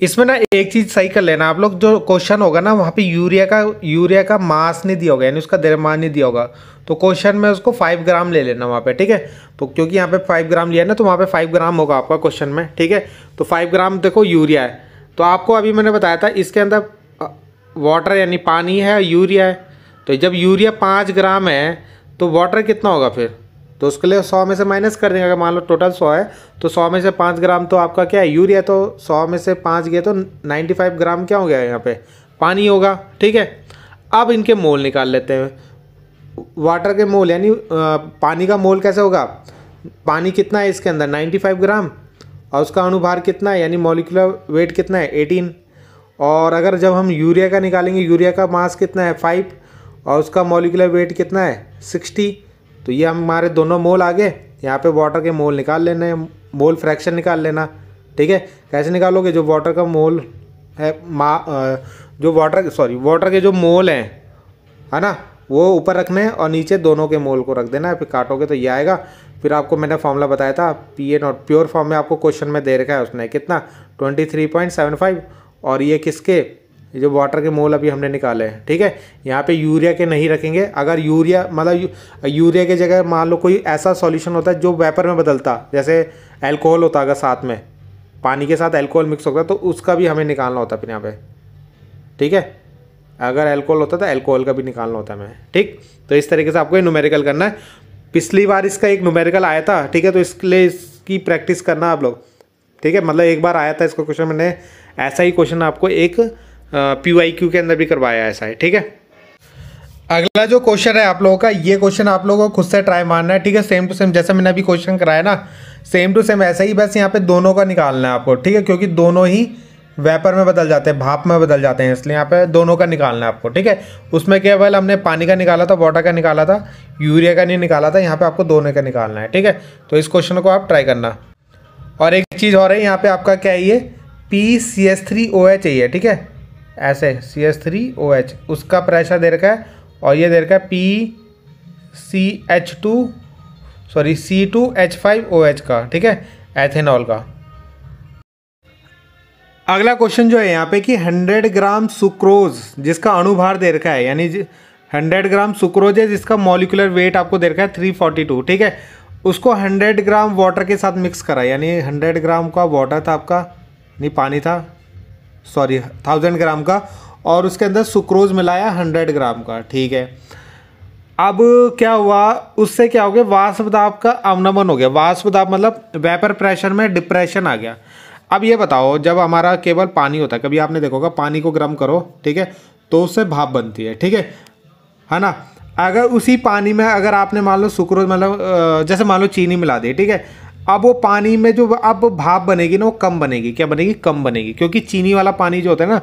इसमें ना एक चीज सही कर लेना आप लोग, जो क्वेश्चन होगा ना वहाँ पे यूरिया का मास नहीं दिया होगा, यानी उसका द्रव्यमान नहीं दिया होगा, तो क्वेश्चन में उसको 5 ग्राम ले लेना वहाँ पे, ठीक है। तो क्योंकि यहाँ पे 5 ग्राम लिया ना, तो वहाँ पे 5 ग्राम होगा आपका क्वेश्चन में, ठीक है। तो 5 ग्राम देखो यूरिया है, तो आपको अभी मैंने बताया था इसके अंदर वाटर यानी पानी है, यूरिया है, तो जब यूरिया 5 ग्राम है तो वाटर कितना होगा फिर, तो उसके लिए 100 में से माइनस कर देंगे। अगर मान लो टोटल 100 है तो 100 में से 5 ग्राम तो आपका क्या है, यूरिया, तो 100 में से 5 गए तो 95 ग्राम क्या हो गया यहाँ पे, पानी होगा, ठीक है। अब इनके मोल निकाल लेते हैं, वाटर के मोल यानी पानी का मोल कैसे होगा, पानी कितना है इसके अंदर 95 ग्राम, और उसका अणुभार कितना है, यानी मॉलिक्यूलर वेट कितना है 18। और अगर जब हम यूरिया का निकालेंगे, यूरिया का मास कितना है 5, और उसका मॉलिक्यूलर वेट कितना है 60, तो ये हमारे दोनों मोल आ गए। यहाँ पे वाटर के मोल निकाल लेने हैं, मोल फ्रैक्शन निकाल लेना, ठीक है। कैसे निकालोगे, जो वाटर का मोल है जो वाटर के जो मोल हैं, है ना, वो ऊपर रखने हैं और नीचे दोनों के मोल को रख देना है, फिर काटोगे तो ये आएगा। फिर आपको मैंने फॉर्मूला बताया था PA0 प्योर फॉर्म में आपको क्वेश्चन में दे रखा है उसने कितना 23.75 और ये किसके ये जो वाटर के मोल अभी हमने निकाले हैं। ठीक है, यहाँ पे यूरिया के नहीं रखेंगे। अगर यूरिया मतलब यूरिया की जगह मान लो कोई ऐसा सॉल्यूशन होता है जो वेपर में बदलता, जैसे अल्कोहल होता अगर साथ में पानी के साथ अल्कोहल मिक्स होता तो उसका भी हमें निकालना होता फिर यहाँ पे। ठीक है, अगर अल्कोहल होता तो अल्कोहल का भी निकालना होता है हमें। ठीक, तो इस तरीके से आपको ये न्यूमेरिकल करना है। पिछली बार इसका एक न्यूमेरिकल आया था। ठीक है, तो इसके लिए इसकी प्रैक्टिस करना आप लोग। ठीक है, मतलब एक बार आया था इसका क्वेश्चन, मैंने ऐसा ही क्वेश्चन आपको एक PYQ के अंदर भी करवाया ऐसा है। ठीक है, अगला जो क्वेश्चन है आप लोगों का, ये क्वेश्चन आप लोगों को खुद से ट्राई मारना है। ठीक है, सेम टू सेम जैसे मैंने अभी क्वेश्चन कराया ना, सेम टू सेम ऐसा ही, बस यहाँ पे दोनों का निकालना है आपको। ठीक है, क्योंकि दोनों ही वेपर में बदल जाते हैं, भाप में बदल जाते हैं, इसलिए यहाँ पे दोनों का निकालना है आपको। ठीक है, उसमें केवल हमने पानी का निकाला था, वाटर का निकाला था, यूरिया का नहीं निकाला था। यहाँ पे आपको दोनों का निकालना है। ठीक है, तो इस क्वेश्चन को आप ट्राई करना। और एक चीज़ और है, यहाँ पे आपका क्या है, ये PCH3OH है। ठीक है, ऐसे CH3OH उसका प्रेशर दे रखा है और ये दे रखा है C2H5OH का। ठीक है, एथेनॉल का। अगला क्वेश्चन जो है यहाँ पे कि 100 ग्राम सुक्रोज जिसका अणुभार दे रखा है, यानी 100 ग्राम सुक्रोज है जिसका मॉलिक्यूलर वेट आपको दे रखा है 342। ठीक है, उसको 100 ग्राम वाटर के साथ मिक्स करा, यानी 100 ग्राम का वाटर था आपका, नहीं पानी था, सॉरी 1000 ग्राम का, और उसके अंदर सुक्रोज मिलाया 100 ग्राम का। ठीक है, अब क्या हुआ, उससे क्या हो गया, वाष्प दाब का अवनमन हो गया। वाष्प दाब मतलब वेपर प्रेशर में डिप्रेशन आ गया। अब ये बताओ, जब हमारा केवल पानी होता है, कभी आपने देखा होगा पानी को गर्म करो, ठीक है, तो उससे भाप बनती है। ठीक है ना। अगर उसी पानी में अगर आपने मान लो सुक्रोज मतलब जैसे मान लो चीनी मिला दी, ठीक है, अब वो पानी में जो अब भाप बनेगी ना वो कम बनेगी। क्या बनेगी? कम बनेगी, क्योंकि चीनी वाला पानी जो होता है ना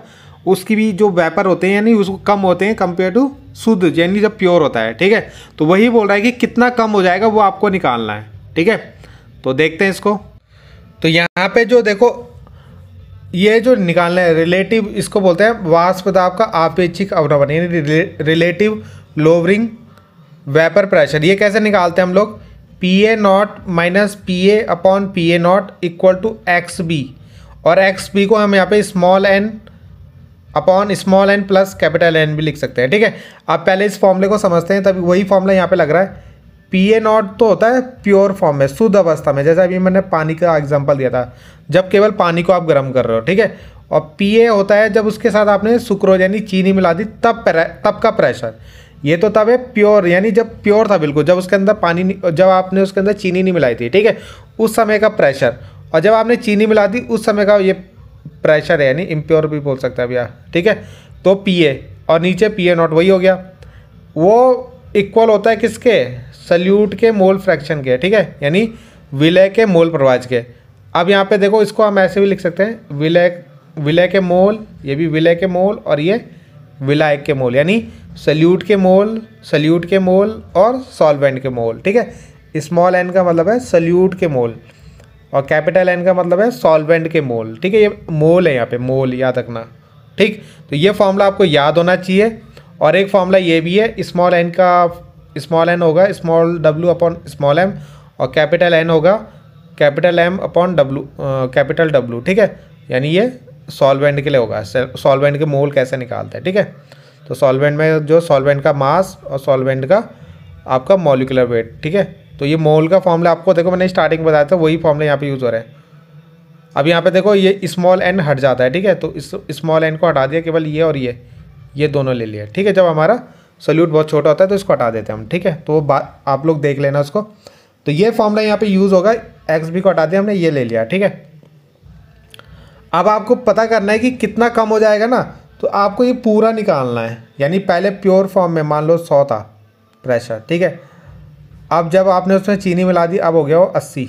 उसकी भी जो वेपर होते हैं यानी उसको कम होते हैं कंपेयर टू शुद्ध, यानी जब प्योर होता है। ठीक है, तो वही बोल रहा है कि कितना कम हो जाएगा वो आपको निकालना है। ठीक है, तो देखते हैं इसको। तो यहाँ पे जो देखो ये जो निकालना है रिलेटिव, इसको बोलते हैं वाष्प दाब का आपेक्षिक अवनमन, यानी रिलेटिव लोअरिंग वेपर प्रेशर। ये कैसे निकालते हैं हम लोग? PA0 minus PA upon PA0 equal to XB, और XB को हम यहाँ पे small n upon small n plus capital N भी लिख सकते हैं। ठीक है, आप पहले इस फॉर्मूले को समझते हैं, तभी वही फॉर्मूला यहाँ पे लग रहा है। PA0 तो होता है प्योर फॉर्म में, शुद्ध अवस्था में, जैसा अभी मैंने पानी का एग्जांपल दिया था, जब केवल पानी को आप गर्म कर रहे हो। ठीक है, और PA होता है जब उसके साथ आपने सुक्रोज यानी चीनी मिला दी, तब का प्रेशर। ये तो तब है प्योर, यानी जब प्योर था बिल्कुल, जब उसके अंदर पानी, जब आपने उसके अंदर चीनी नहीं मिलाई थी। ठीक है, उस समय का प्रेशर, और जब आपने चीनी मिला दी उस समय का ये प्रेशर है, यानी इम्प्योर भी बोल सकते हैं भैया। ठीक है, तो PA और नीचे PA0 वही हो गया, वो इक्वल होता है किसके? सल्यूट के मोल फ्रैक्शन के। ठीक है, यानी विलय के मोल प्रवाह के। अब यहाँ पे देखो, इसको हम ऐसे भी लिख सकते हैं, विलय के मोल, ये भी विलय के मोल और ये विलायक के मोल, यानी सल्यूट के मोल और सॉल्वेंट के मोल। ठीक है, स्मॉल n का मतलब है सल्यूट के मोल और कैपिटल N का मतलब है सॉल्वेंट के मोल। ठीक है, ये मोल है यहाँ पे, मोल याद रखना। ठीक, तो ये फॉर्मूला आपको याद होना चाहिए। और एक फॉर्मूला ये भी है, स्मॉल n होगा small w upon small m, और कैपिटल N होगा capital M upon capital W। ठीक है, यानी ये सॉल्वेंट के लिए होगा। सॉल्वेंट के मोल कैसे निकालते हैं? ठीक है, तो सॉल्वेंट में जो सॉल्वेंट का मास और सॉल्वेंट का आपका मॉलिक्यूलर वेट। ठीक है, तो ये मोल का फॉर्मूला आपको देखो मैंने स्टार्टिंग बताया था, वही फॉर्मूला यहाँ पे यूज़ हो रहा है। अब यहाँ पे देखो ये स्मॉल n हट जाता है। ठीक है, तो इस स्मॉल n को हटा दिया, केवल ये और ये दोनों ले लिया। ठीक है, जब हमारा सॉल्यूट बहुत छोटा होता है तो इसको हटा देते हैं हम। ठीक है, तो वो बात आप लोग देख लेना उसको। तो ये फॉर्मूला यहाँ पे यूज़ होगा, XB को हटा दिया हमने, ये ले लिया। ठीक है, अब आपको पता करना है कि कितना कम हो जाएगा ना, तो आपको ये पूरा निकालना है। यानी पहले प्योर फॉर्म में मान लो 100 था प्रेशर। ठीक है, अब जब आपने उसमें चीनी मिला दी, अब हो गया वो 80,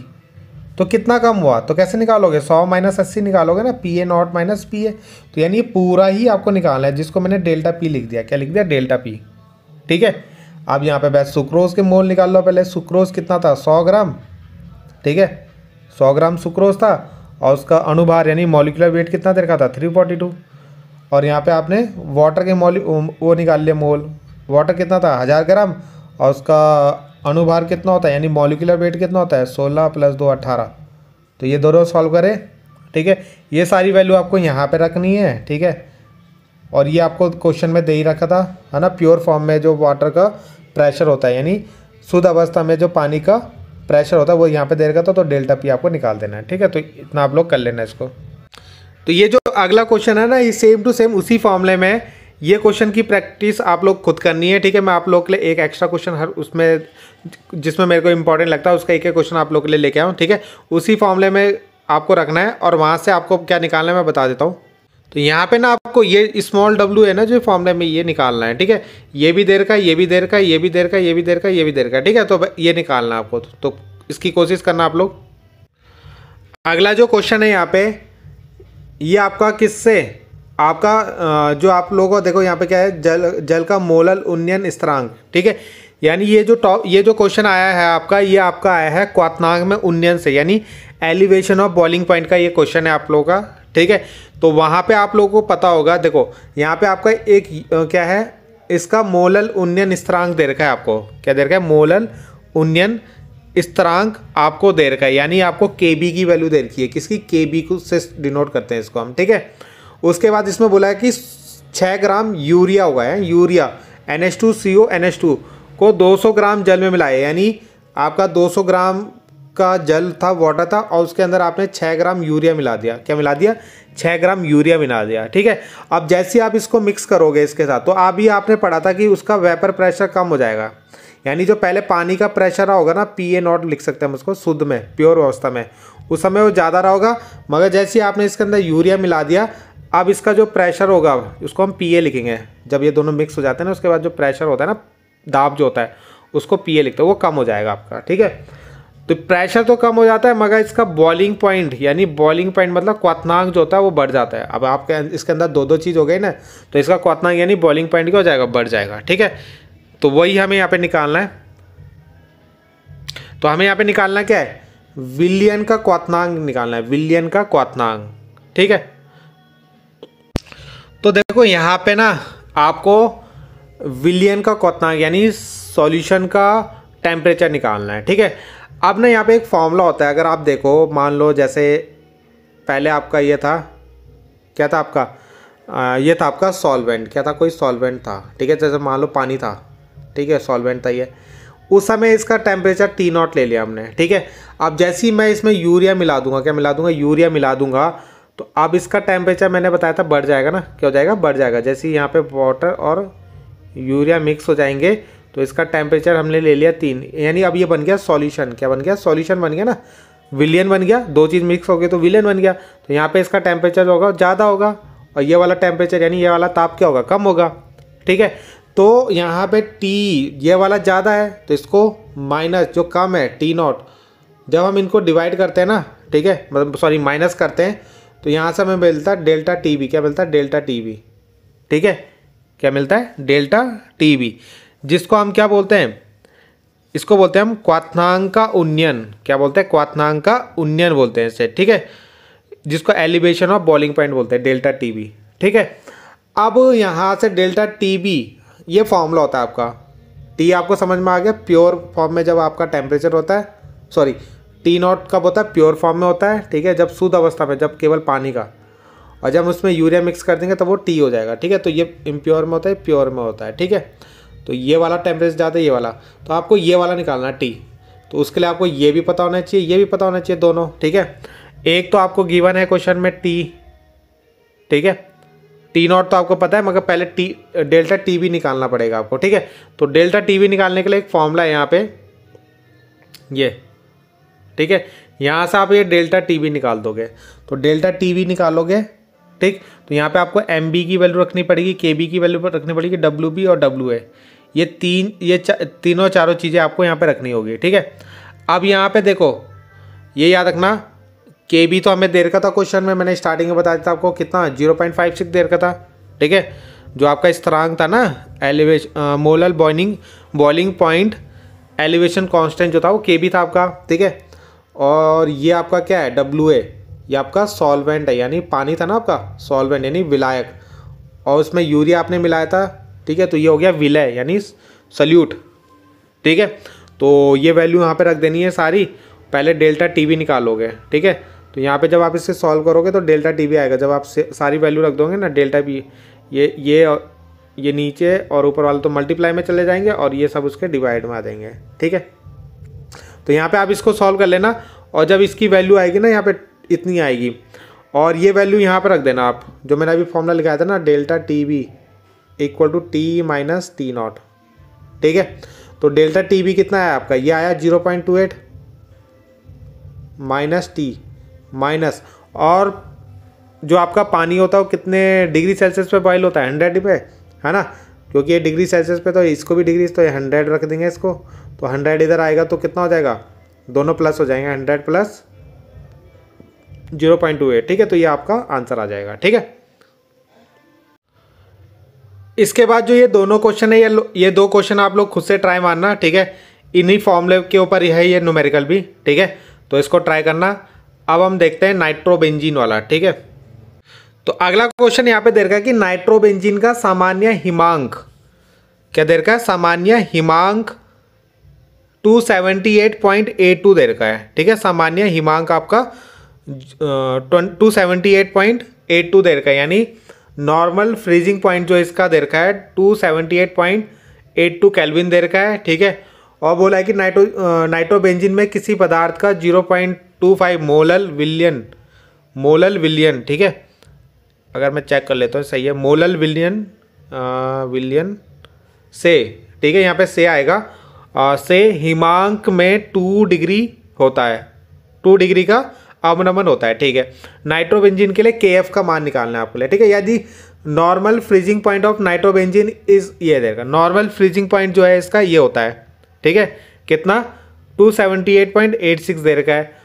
तो कितना कम हुआ? तो कैसे निकालोगे? 100 माइनस 80 निकालोगे ना, PA0 माइनस PA। तो यानी ये पूरा ही आपको निकालना है, जिसको मैंने डेल्टा P लिख दिया। क्या लिख दिया? Delta P। ठीक है, अब यहाँ पे बस सुक्रोज के मोल निकाल लो पहले। सुक्रोज कितना था? 100 ग्राम। ठीक है, 100 ग्राम सुक्रोज था, और उसका अणुभार यानी मॉलिक्यूलर वेट कितना दे रखा था? 342। और यहाँ पे आपने वाटर के वो निकाल लिया मोल। वाटर कितना था? 1000 ग्राम, और उसका अणुभार कितना होता है यानी मॉलिक्यूलर वेट कितना होता है 16 + 2 18। तो ये दोनों सॉल्व करें, ठीक है। ये सारी वैल्यू आपको यहाँ पे रखनी है, ठीक है। और ये आपको क्वेश्चन में दे ही रखा था, है ना, प्योर फॉर्म में जो वाटर का प्रेशर होता है यानी शुद्ध अवस्था में जो पानी का प्रेशर होता है वो यहाँ पे दे रखा था। तो डेल्टा पी आपको निकाल देना है, ठीक है। तो इतना आप लोग कर लेना इसको। तो ये जो अगला क्वेश्चन है ना, ये सेम टू सेम उसी फॉर्मूले में, ये क्वेश्चन की प्रैक्टिस आप लोग खुद करनी है, ठीक है। मैं आप लोग के लिए एक एक्स्ट्रा क्वेश्चन हर उसमें जिसमें मेरे को इंपॉर्टेंट लगता है उसका एक क्वेश्चन आप लोग के लिए लेके आऊँ, ठीक है। उसी फॉर्मूले में आपको रखना है और वहाँ से आपको क्या निकालना है मैं बता देता हूँ। तो यहाँ पे ना आपको ये स्मॉल w है ना जो फॉर्मूले में, ये निकालना है, ठीक है। ये भी देर का, ये भी देर का, ये भी देर का, ये भी देर का, ये भी देर का, ठीक है। तो ये निकालना है आपको। तो इसकी कोशिश करना आप लोग। अगला जो क्वेश्चन है यहाँ पे, ये आपका किससे, आपका जो आप लोगों को देखो यहाँ पे क्या है, जल का मोलल उन्नयन स्थिरांक, ठीक है। यानी ये जो क्वेश्चन आया है आपका, ये आपका आया है क्वथनांक में उन्नयन से, यानी एलिवेशन ऑफ बॉइलिंग पॉइंट का ये क्वेश्चन है आप लोगों का, ठीक है। तो वहाँ पे आप लोगों को पता होगा, देखो यहाँ पे आपका एक क्या है, इसका मोलल उन्नयन स्थिरांक दे रखा है आपको। क्या दे रखा है, मोलल उन्नयन स्थिरांक आपको दे रखा है, यानी आपको Kb की वैल्यू दे रखी है। किसकी, Kb को से डिनोट करते हैं इसको हम, ठीक है। उसके बाद इसमें बोला है कि 6 ग्राम यूरिया हुआ है, यूरिया NH2CO NH2 को 200 ग्राम जल में मिलाए, यानी आपका 200 ग्राम का जल था, वाटर था, और उसके अंदर आपने 6 ग्राम यूरिया मिला दिया। क्या मिला दिया, 6 ग्राम यूरिया मिला दिया, ठीक है। अब जैसे आप इसको मिक्स करोगे इसके साथ, तो अभी आपने पढ़ा था कि उसका वेपर प्रेशर कम हो जाएगा, यानी जो पहले पानी का प्रेशर रहा होगा ना, PA0 लिख सकते हैं हम उसको, शुद्ध में प्योर अवस्था में, उस समय वो ज़्यादा रहा होगा। मगर जैसे ही आपने इसके अंदर यूरिया मिला दिया, अब इसका जो प्रेशर होगा उसको हम PA लिखेंगे। जब ये दोनों मिक्स हो जाते हैं ना, उसके बाद जो प्रेशर होता है ना, दाब जो होता है, उसको PA लिखते हैं, वो कम हो जाएगा आपका, ठीक है। तो प्रेशर तो कम हो जाता है, मगर इसका बॉइलिंग पॉइंट, यानी बॉइलिंग पॉइंट मतलब क्वथनांक जो होता है वो बढ़ जाता है। अब आपके इसके अंदर दो चीज़ हो गई ना, तो इसका क्वथनांक यानी बॉइलिंग पॉइंट क्या हो जाएगा, बढ़ जाएगा, ठीक है। तो वही हमें यहाँ पे निकालना है। तो हमें यहाँ पे निकालना क्या है, विलियन का क्वथनांक निकालना है, विलियन का क्वथनांक, ठीक है। तो देखो यहाँ पे ना आपको विलियन का क्वथनांक यानी सॉल्यूशन का टेम्परेचर निकालना है, ठीक है। अब ना यहाँ पे एक फॉर्मूला होता है, अगर आप देखो, मान लो जैसे पहले आपका ये था, क्या था आपका, ये था आपका सॉल्वेंट, क्या था, कोई सॉल्वेंट था, ठीक है। जैसे मान लो पानी था, ठीक है, सॉल्वेंट था ये। उस समय इसका टेम्परेचर T0 ले लिया हमने, ठीक है। अब जैसे ही मैं इसमें यूरिया मिला दूंगा, क्या मिला दूंगा, यूरिया मिला दूंगा, तो अब इसका टेम्परेचर मैंने बताया था बढ़ जाएगा ना, क्या हो जाएगा, बढ़ जाएगा। जैसे ही यहाँ पे वाटर और यूरिया मिक्स हो जाएंगे, तो इसका टेम्परेचर हमने ले लिया 3, यानी अब ये बन गया सॉल्यूशन। क्या बन गया, सॉल्यूशन बन गया ना, विलियन बन गया, दो चीज़ मिक्स हो गई तो विलियन बन गया। तो यहाँ पे इसका टेम्परेचर होगा ज़्यादा होगा, और ये वाला टेम्परेचर यानी ये वाला ताप क्या होगा, कम होगा, ठीक है। तो यहाँ पे T ये वाला ज़्यादा है, तो इसको माइनस जो कम है T0, जब हम इनको डिवाइड करते हैं ना, ठीक है, मतलब सॉरी माइनस करते हैं, तो यहाँ से हमें मिलता है डेल्टा TB। क्या मिलता है, डेल्टा TB, ठीक है। क्या मिलता है, डेल्टा TB, जिसको हम क्या बोलते हैं, इसको बोलते हैं हम क्वथनांक का उन्नयन। क्या बोलते हैं, क्वथनांक का उन्नयन बोलते हैं इसे, ठीक है, जिसको एलिवेशन ऑफ बॉइलिंग पॉइंट बोलते हैं, डेल्टा TB, ठीक है। अब यहाँ से डेल्टा TB ये फॉर्मूला होता है आपका, T आपको समझ में आ गया, प्योर फॉर्म में जब आपका टेम्परेचर होता है, सॉरी T0 कब होता है, प्योर फॉर्म में होता है, ठीक है, जब शुद्ध अवस्था में, जब केवल पानी का, और जब उसमें यूरिया मिक्स कर देंगे तो वो T हो जाएगा, ठीक है। तो ये इम्प्योर में होता है, प्योर में होता है, ठीक है। तो ये वाला टेम्परेचर ज़्यादा है, ये वाला, तो आपको ये वाला निकालना है T। तो उसके लिए आपको ये भी पता होना चाहिए, ये भी पता होना चाहिए, दोनों, ठीक है। एक तो आपको गिवन है क्वेश्चन में T, ठीक है, T0 तो आपको पता है, मगर पहले डेल्टा TB निकालना पड़ेगा आपको, ठीक है। तो डेल्टा TB निकालने के लिए एक फॉर्मूला है यहाँ पे ये, ठीक है। यहाँ से आप ये डेल्टा TB निकाल दोगे, तो डेल्टा TB निकालोगे, ठीक। तो यहाँ पे आपको MB की वैल्यू रखनी पड़ेगी, KB की वैल्यू रखनी पड़ेगी, WB और WA, ये तीनों चारों चीज़ें आपको यहाँ पे रखनी होगी, ठीक है। अब यहाँ पे देखो, ये याद रखना, KB तो हमें दे रखा था क्वेश्चन में, मैंने स्टार्टिंग में बताया था आपको कितना, 0.56 दे रखा था, ठीक है। जो आपका स्थिरांक था ना, elevation molal boiling point elevation constant जो था वो KB था आपका, ठीक है। और ये आपका क्या है, WA, ये आपका सॉल्वेंट है, यानी पानी था ना आपका, सॉल्वेंट यानी विलायक, और उसमें यूरिया आपने मिलाया था, ठीक है। तो ये हो गया विलय यानी सल्यूट, ठीक है। तो ये वैल्यू यहाँ पे रख देनी है सारी, पहले डेल्टा टी वी निकालोगे, ठीक है। तो यहाँ पे जब आप इसे सॉल्व करोगे तो डेल्टा टी वी आएगा, जब आप सारी वैल्यू रख दोगे ना डेल्टा बी, ये नीचे और ऊपर वाले तो मल्टीप्लाई में चले जाएंगे और ये सब उसके डिवाइड में आ जाएंगे, ठीक है। तो यहाँ पे आप इसको सॉल्व कर लेना और जब इसकी वैल्यू आएगी ना यहाँ पे इतनी आएगी और ये वैल्यू यहाँ पे रख देना आप, जो मैंने अभी फॉर्मूला लिखाया था ना delta T V equal to T minus T naught, ठीक है। तो डेल्टा टी वी कितना है आपका, ये आया 0.28 माइनस टी माइनस, और जो आपका पानी होता है वो कितने डिग्री सेल्सियस पे बॉयल होता है, 100 पे, है ना, क्योंकि ये डिग्री सेल्सियस पे तो इसको भी डिग्री, तो ये 100 रख देंगे इसको, तो 100 इधर आएगा तो कितना हो जाएगा, दोनों प्लस हो जाएंगे, 100 प्लस 0.28, ठीक है। तो ये आपका आंसर आ जाएगा, ठीक है। इसके बाद जो ये दोनों क्वेश्चन है, ये दो क्वेश्चन आप लोग खुद से ट्राई मारना, ठीक है। इन्हीं फॉर्मूले के ऊपर है ये न्यूमेरिकल भी, ठीक है। तो इसको ट्राई करना। अब हम देखते हैं नाइट्रोबेंजीन वाला, ठीक है। तो अगला क्वेश्चन यहाँ पे दे रखा है कि नाइट्रोबेंजीन का सामान्य हिमांक, क्या दे रखा है, सामान्य हिमांक 278.82 दे रखा है, ठीक है। सामान्य हिमांक आपका 278.82 दे रखा है, यानी नॉर्मल फ्रीजिंग पॉइंट जो इसका दे रखा है 278.82 केल्विन दे रखा है, ठीक है। और बोला है कि नाइट्रोबेंजीन में किसी पदार्थ का 0.25 मोलल विलियन, ठीक है। अगर मैं चेक कर लेता हूँ सही है, मोलल विलियन से, ठीक है, यहाँ पे से आएगा, से हिमांक में 2 डिग्री होता है, 2 डिग्री का अवनमन होता है, ठीक है। नाइट्रोबेंजीन के लिए KF का मान निकालना है आपको लिए, ठीक है। यदि normal freezing point of nitrobenzene is, ये देगा नॉर्मल फ्रीजिंग पॉइंट जो है इसका ये होता है, ठीक है, कितना 278.86 दे रखा है।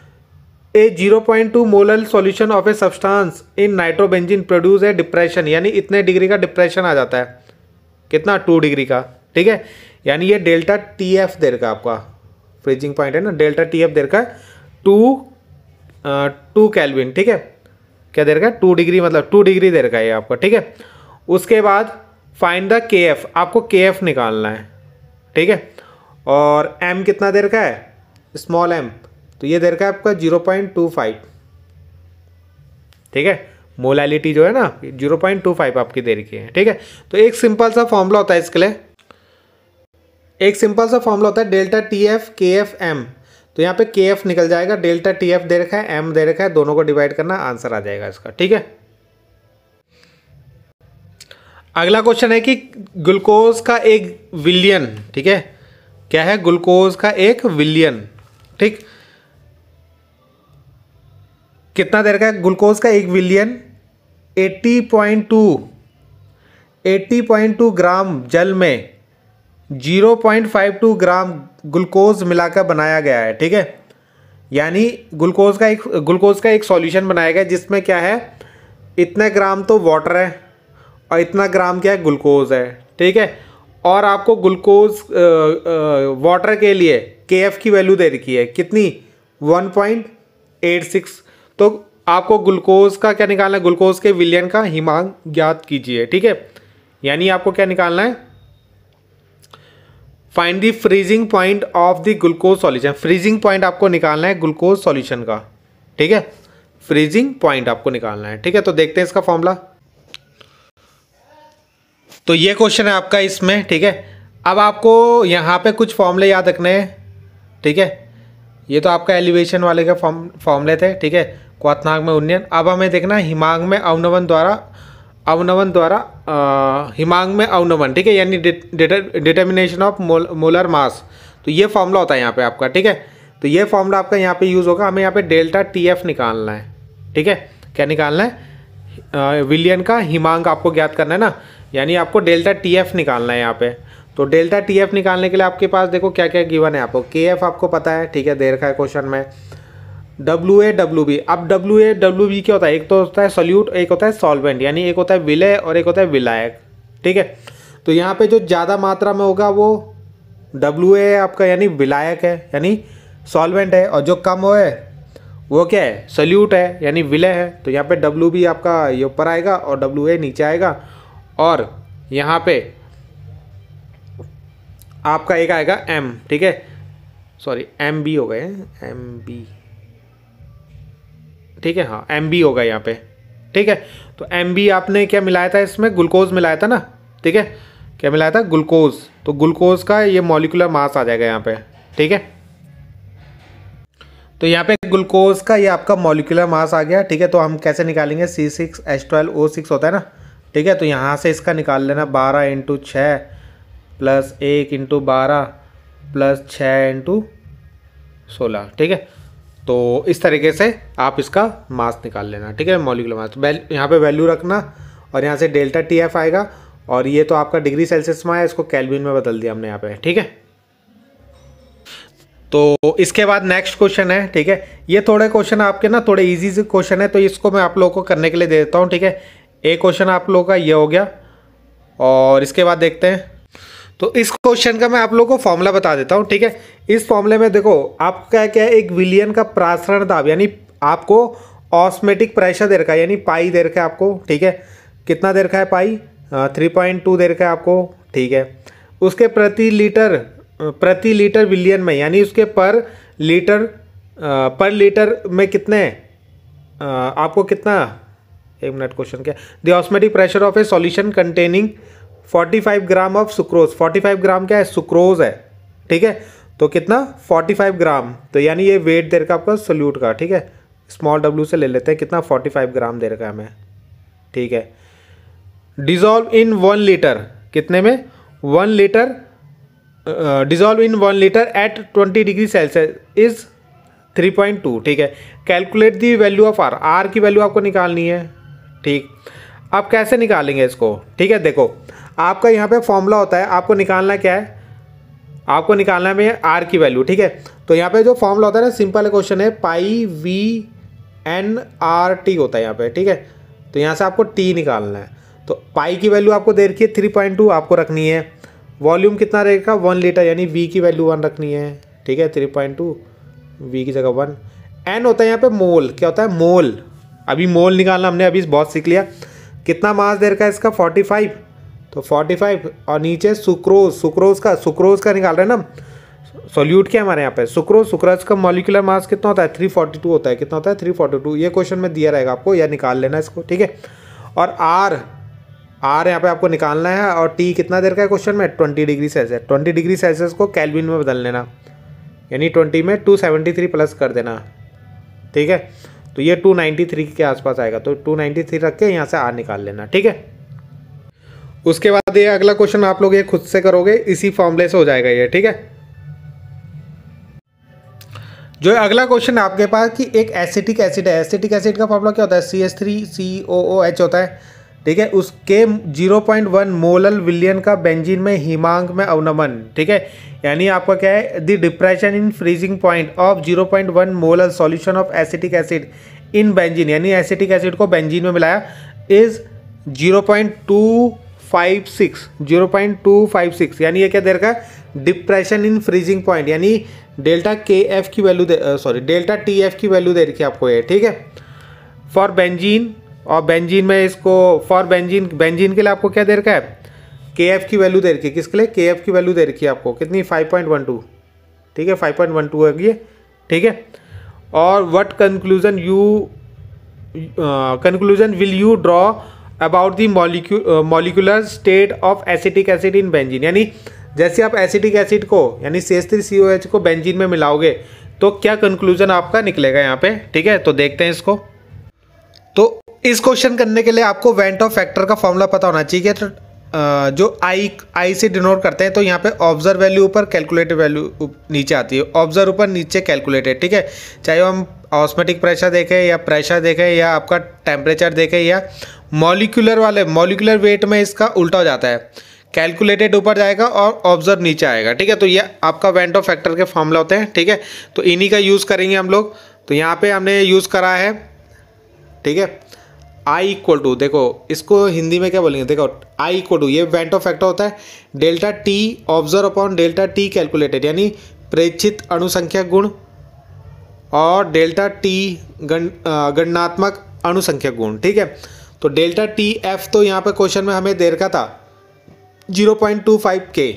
ए 0.2 molal solution of a substance in nitrobenzene produce a depression, यानी इतने डिग्री का डिप्रेशन आ जाता है, कितना 2 डिग्री का, ठीक है। यानी ये डेल्टा TF दे रखा है आपका फ्रीजिंग पॉइंट है ना, डेल्टा TF दे रखा है 2 केल्विन, ठीक है। क्या दे रखा है, 2 डिग्री, मतलब 2 डिग्री दे रखा है ये आपका, ठीक है। उसके बाद फाइंड द KF, आपको KF निकालना है, ठीक है। और M कितना दे रखा है, स्मॉल m, तो ये दे रखा है आपका 0.25, ठीक है। मोलैलिटी जो है ना 0.25 आपकी दे रखी है, ठीक है। तो एक सिंपल सा फॉर्मूला होता है इसके लिए, एक सिंपल सा फॉर्मूला होता है डेल्टा TF KF M। तो यहाँ पे KF निकल जाएगा, डेल्टा TF दे रखा है, M दे रखा है, दोनों को डिवाइड करना, आंसर आ जाएगा इसका, ठीक है। अगला क्वेश्चन है कि ग्लूकोज का एक विलियन, ठीक है, क्या है, ग्लूकोज का एक विलियन, ठीक, कितना दे रखा है, ग्लूकोज का एक विलियन 80.2 ग्राम जल में 0.52 ग्राम ग्लूकोज मिलाकर बनाया गया है, ठीक है। यानी ग्लूकोज का एक सॉल्यूशन बनाया गया जिसमें क्या है, इतने ग्राम तो वाटर है और इतना ग्राम क्या है, ग्लूकोज है, ठीक है। और आपको ग्लूकोज वाटर के लिए KF की वैल्यू दे रखी है, कितनी, 1.86। तो आपको ग्लूकोज का क्या निकालना है, ग्लूकोज के विलियन का हिमांक ज्ञात कीजिए, ठीक है। यानी आपको क्या निकालना है, find the freezing point of the glucose solution, freezing point आपको निकालना है ग्लूकोज सॉल्यूशन का, ठीक है, फ्रीजिंग पॉइंट आपको निकालना है, ठीक है। तो देखते हैं इसका फॉर्मूला। तो ये क्वेश्चन है आपका इसमें, ठीक है। अब आपको यहाँ पे कुछ फॉर्मूले याद रखने हैं, ठीक है। ये तो आपका एलिवेशन वाले के फॉर्मूले थे, ठीक है, क्वथनांक में उन्नयन। अब हमें देखना हिमांक में अवनमन द्वारा हिमांक में अवनमन, ठीक है, यानी डिटर्मिनेशन ऑफ मोलर मास। तो ये फॉर्मूला होता है यहाँ पे आपका, ठीक है। तो ये फॉर्मूला आपका यहाँ पे यूज़ होगा, हमें यहाँ पे डेल्टा TF निकालना है, ठीक है। क्या निकालना है, विलियन का हिमांक आपको ज्ञात करना है ना, यानी आपको डेल्टा TF निकालना है यहाँ पे। तो डेल्टा TF निकालने के लिए आपके पास देखो क्या क्या गिवन है, आपको KF आपको पता है, ठीक है, दे रखा है क्वेश्चन में, WA WB। अब WA WB क्या होता है, एक तो होता है सॉल्यूट, एक होता है सॉल्वेंट, यानी एक होता है विलय और एक होता है विलायक, ठीक है। तो यहाँ पे जो ज़्यादा मात्रा में होगा वो WA आपका यानी विलायक है, यानी सॉल्वेंट है, और जो कम है वो क्या है, सॉल्यूट है, यानी विलय है। तो यहाँ पे WB आपका ये ऊपर आएगा और WA नीचे आएगा, और यहाँ पे आपका एक आएगा M, ठीक है। सॉरी MB हो गए, MB, ठीक है, हाँ MB होगा यहाँ पे, ठीक है। तो MB आपने क्या मिलाया था इसमें, ग्लूकोज मिलाया था ना, ठीक है, क्या मिलाया था, ग्लूकोज। तो ग्लूकोज का ये मॉलिक्यूलर मास आ जाएगा यहाँ पे, ठीक है। तो यहाँ पे ग्लूकोज का ये आपका मॉलिक्यूलर मास आ गया, ठीक है। तो हम कैसे निकालेंगे, C6H12O6 होता है ना, ठीक है। तो यहाँ से इसका निकाल लेना 12 × 6 प्लस 1 × 12 प्लस 6 × 16, ठीक है। तो इस तरीके से आप इसका मास निकाल लेना, ठीक है, मॉलिक्यूलर मास। यहाँ पे वैल्यू रखना और यहाँ से डेल्टा TF आएगा, और ये तो आपका डिग्री सेल्सियस में आया, इसको केल्विन में बदल दिया हमने यहाँ पे, ठीक है। तो इसके बाद नेक्स्ट क्वेश्चन है, ठीक है। ये थोड़े क्वेश्चन आपके ना थोड़े इजी से क्वेश्चन है, तो इसको मैं आप लोगों को करने के लिए दे देता हूँ, ठीक है। एक क्वेश्चन आप लोगों का ये हो गया, और इसके बाद देखते हैं। तो इस क्वेश्चन का मैं आप लोगों को फॉर्मूला बता देता हूँ, ठीक है। इस फॉर्मूले में देखो आपका क्या है, एक विलियन का प्रासरण दाब, यानी आपको ऑस्मेटिक प्रेशर दे रखा है, यानी पाई दे रखा है आपको, ठीक है। कितना दे रखा है, पाई 3.2 दे रखा है आपको, ठीक है। उसके प्रति लीटर विलियन में, यानी उसके पर लीटर में कितने आपको कितना, एक मिनट, क्वेश्चन क्या, the osmotic pressure of A solution containing 45 gram of sucrose. 45 ग्राम क्या है, सुक्रोज है, ठीक है। तो कितना, 45 ग्राम, तो यानी ये वेट दे रखा है आपका सोल्यूट का, ठीक है। स्मॉल w से ले लेते हैं, कितना 45 ग्राम दे रखा है हमें, ठीक है। डिजॉल्व इन 1 लीटर, कितने में, 1 litre, dissolve in 1 litre at 20 degree Celsius is 3.2, ठीक है। Calculate the value of R की वैल्यू आपको निकालनी है, ठीक। अब कैसे निकालेंगे इसको, ठीक है। देखो आपका यहाँ पे फॉर्मूला होता है, आपको निकालना क्या है, आपको निकालना है R की वैल्यू, ठीक है। तो यहाँ पे जो फॉर्मूला होता है ना, सिंपल क्वेश्चन है, पाई VNRT होता है यहाँ पे, ठीक है। तो यहाँ से आपको T निकालना है। तो पाई की वैल्यू आपको दे रखी है 3.2 आपको रखनी है। वॉल्यूम कितना रहेगा, 1 लीटर, यानी V की वैल्यू 1 रखनी है, ठीक है। 3.2 V की जगह 1। N होता है यहाँ पे मोल, क्या होता है, मोल। अभी मोल निकालना हमने अभी बहुत सीख लिया। कितना मास दे रखा है इसका, 45, तो 45, और नीचे सुक्रोज का निकाल रहे हैं ना, सॉल्यूट क्या हमारे यहाँ पे, सुक्रोज का मॉलिक्यूलर मास कितना होता है, 342 होता है। कितना होता है, 342। ये क्वेश्चन में दिया रहेगा आपको, या निकाल लेना इसको, ठीक है। और R यहाँ पे आपको निकालना है, और T कितना दे रखा है क्वेश्चन में, 20 डिग्री सेल्सियस। 20 डिग्री सेल्सियस को केल्विन में बदल लेना, यानी 20 में 273 प्लस कर देना, ठीक है। तो ये 293 के आसपास आएगा, तो 293 रख के यहाँ से R निकाल लेना, ठीक है। उसके बाद ये अगला क्वेश्चन आप लोग ये खुद से करोगे, इसी फॉर्मूले से हो जाएगा ये, ठीक है। जो अगला क्वेश्चन है आपके पास कि एक एसिटिक एसिड है, एसिटिक एसिड का फॉर्मूला क्या होता है, CH3COOH होता है, ठीक है। उसके 0.1 मोलल विलियन का बेंजीन में हिमांक में अवनमन, ठीक है। यानी आपका क्या है, the depression in freezing point of 0.1 molal solution of acetic acid in benzene, यानी एसिटिक एसिड को बेंजीन में मिलाया, इज 0.256, यानी ये क्या दे रखा है, डिप्रेशन इन फ्रीजिंग पॉइंट, यानी डेल्टा TF की वैल्यू दे रखी है आपको ये, ठीक है। फॉर बेंजीन, और बेंजीन में इसको फॉर बेंजीन के लिए आपको क्या दे रखा है, KF की वैल्यू दे रखी है, किसके लिए, KF की वैल्यू दे रखी है आपको, कितनी, 5.12, ठीक है, 5.12 है ये, ठीक है। और what conclusion will you draw about the molecular state of acetic acid in benzene, यानी जैसे आप एसिटिक एसिड को यानी CH3COH को बेंजीन में मिलाओगे तो क्या कंक्लूजन आपका निकलेगा यहाँ पे, ठीक है। तो देखते हैं इसको। तो इस क्वेश्चन करने के लिए आपको वेंट ऑफ फैक्टर का फॉर्मूला पता होना चाहिए। तो जो आई से डिनोट करते हैं, तो यहाँ पे ऑब्जर्व वैल्यू ऊपर, कैलकुलेटेड वैल्यू नीचे आती है, ऑब्जर्व ऊपर, नीचे कैलकुलेटेड, ठीक है। चाहे हम ऑस्मेटिक प्रेशर देखें या प्रेशर देखें या आपका टेम्परेचर देखें या मॉलिक्यूलर वेट में इसका उल्टा हो जाता है, कैलकुलेटेड ऊपर जाएगा और ऑब्जर्व नीचे आएगा, ठीक है। तो ये आपका वेंट ऑफ फैक्टर के फॉर्मूला होते हैं, ठीक है। तो इन्हीं का यूज़ करेंगे हम लोग। तो यहाँ पे हमने यूज़ करा है, ठीक है, I इक्वल टू, देखो इसको हिंदी में क्या बोलेंगे, देखो I इक्वल टू, ये वेंट ऑफ फैक्टर होता है delta T observe upon delta T calculated, यानी प्रेक्षित अणुसंख्यक गुण, और डेल्टा T गणनात्मक अणुसंख्यक गुण, ठीक है। तो डेल्टा TF तो यहाँ पे क्वेश्चन में हमें दे रखा था 0.25 K,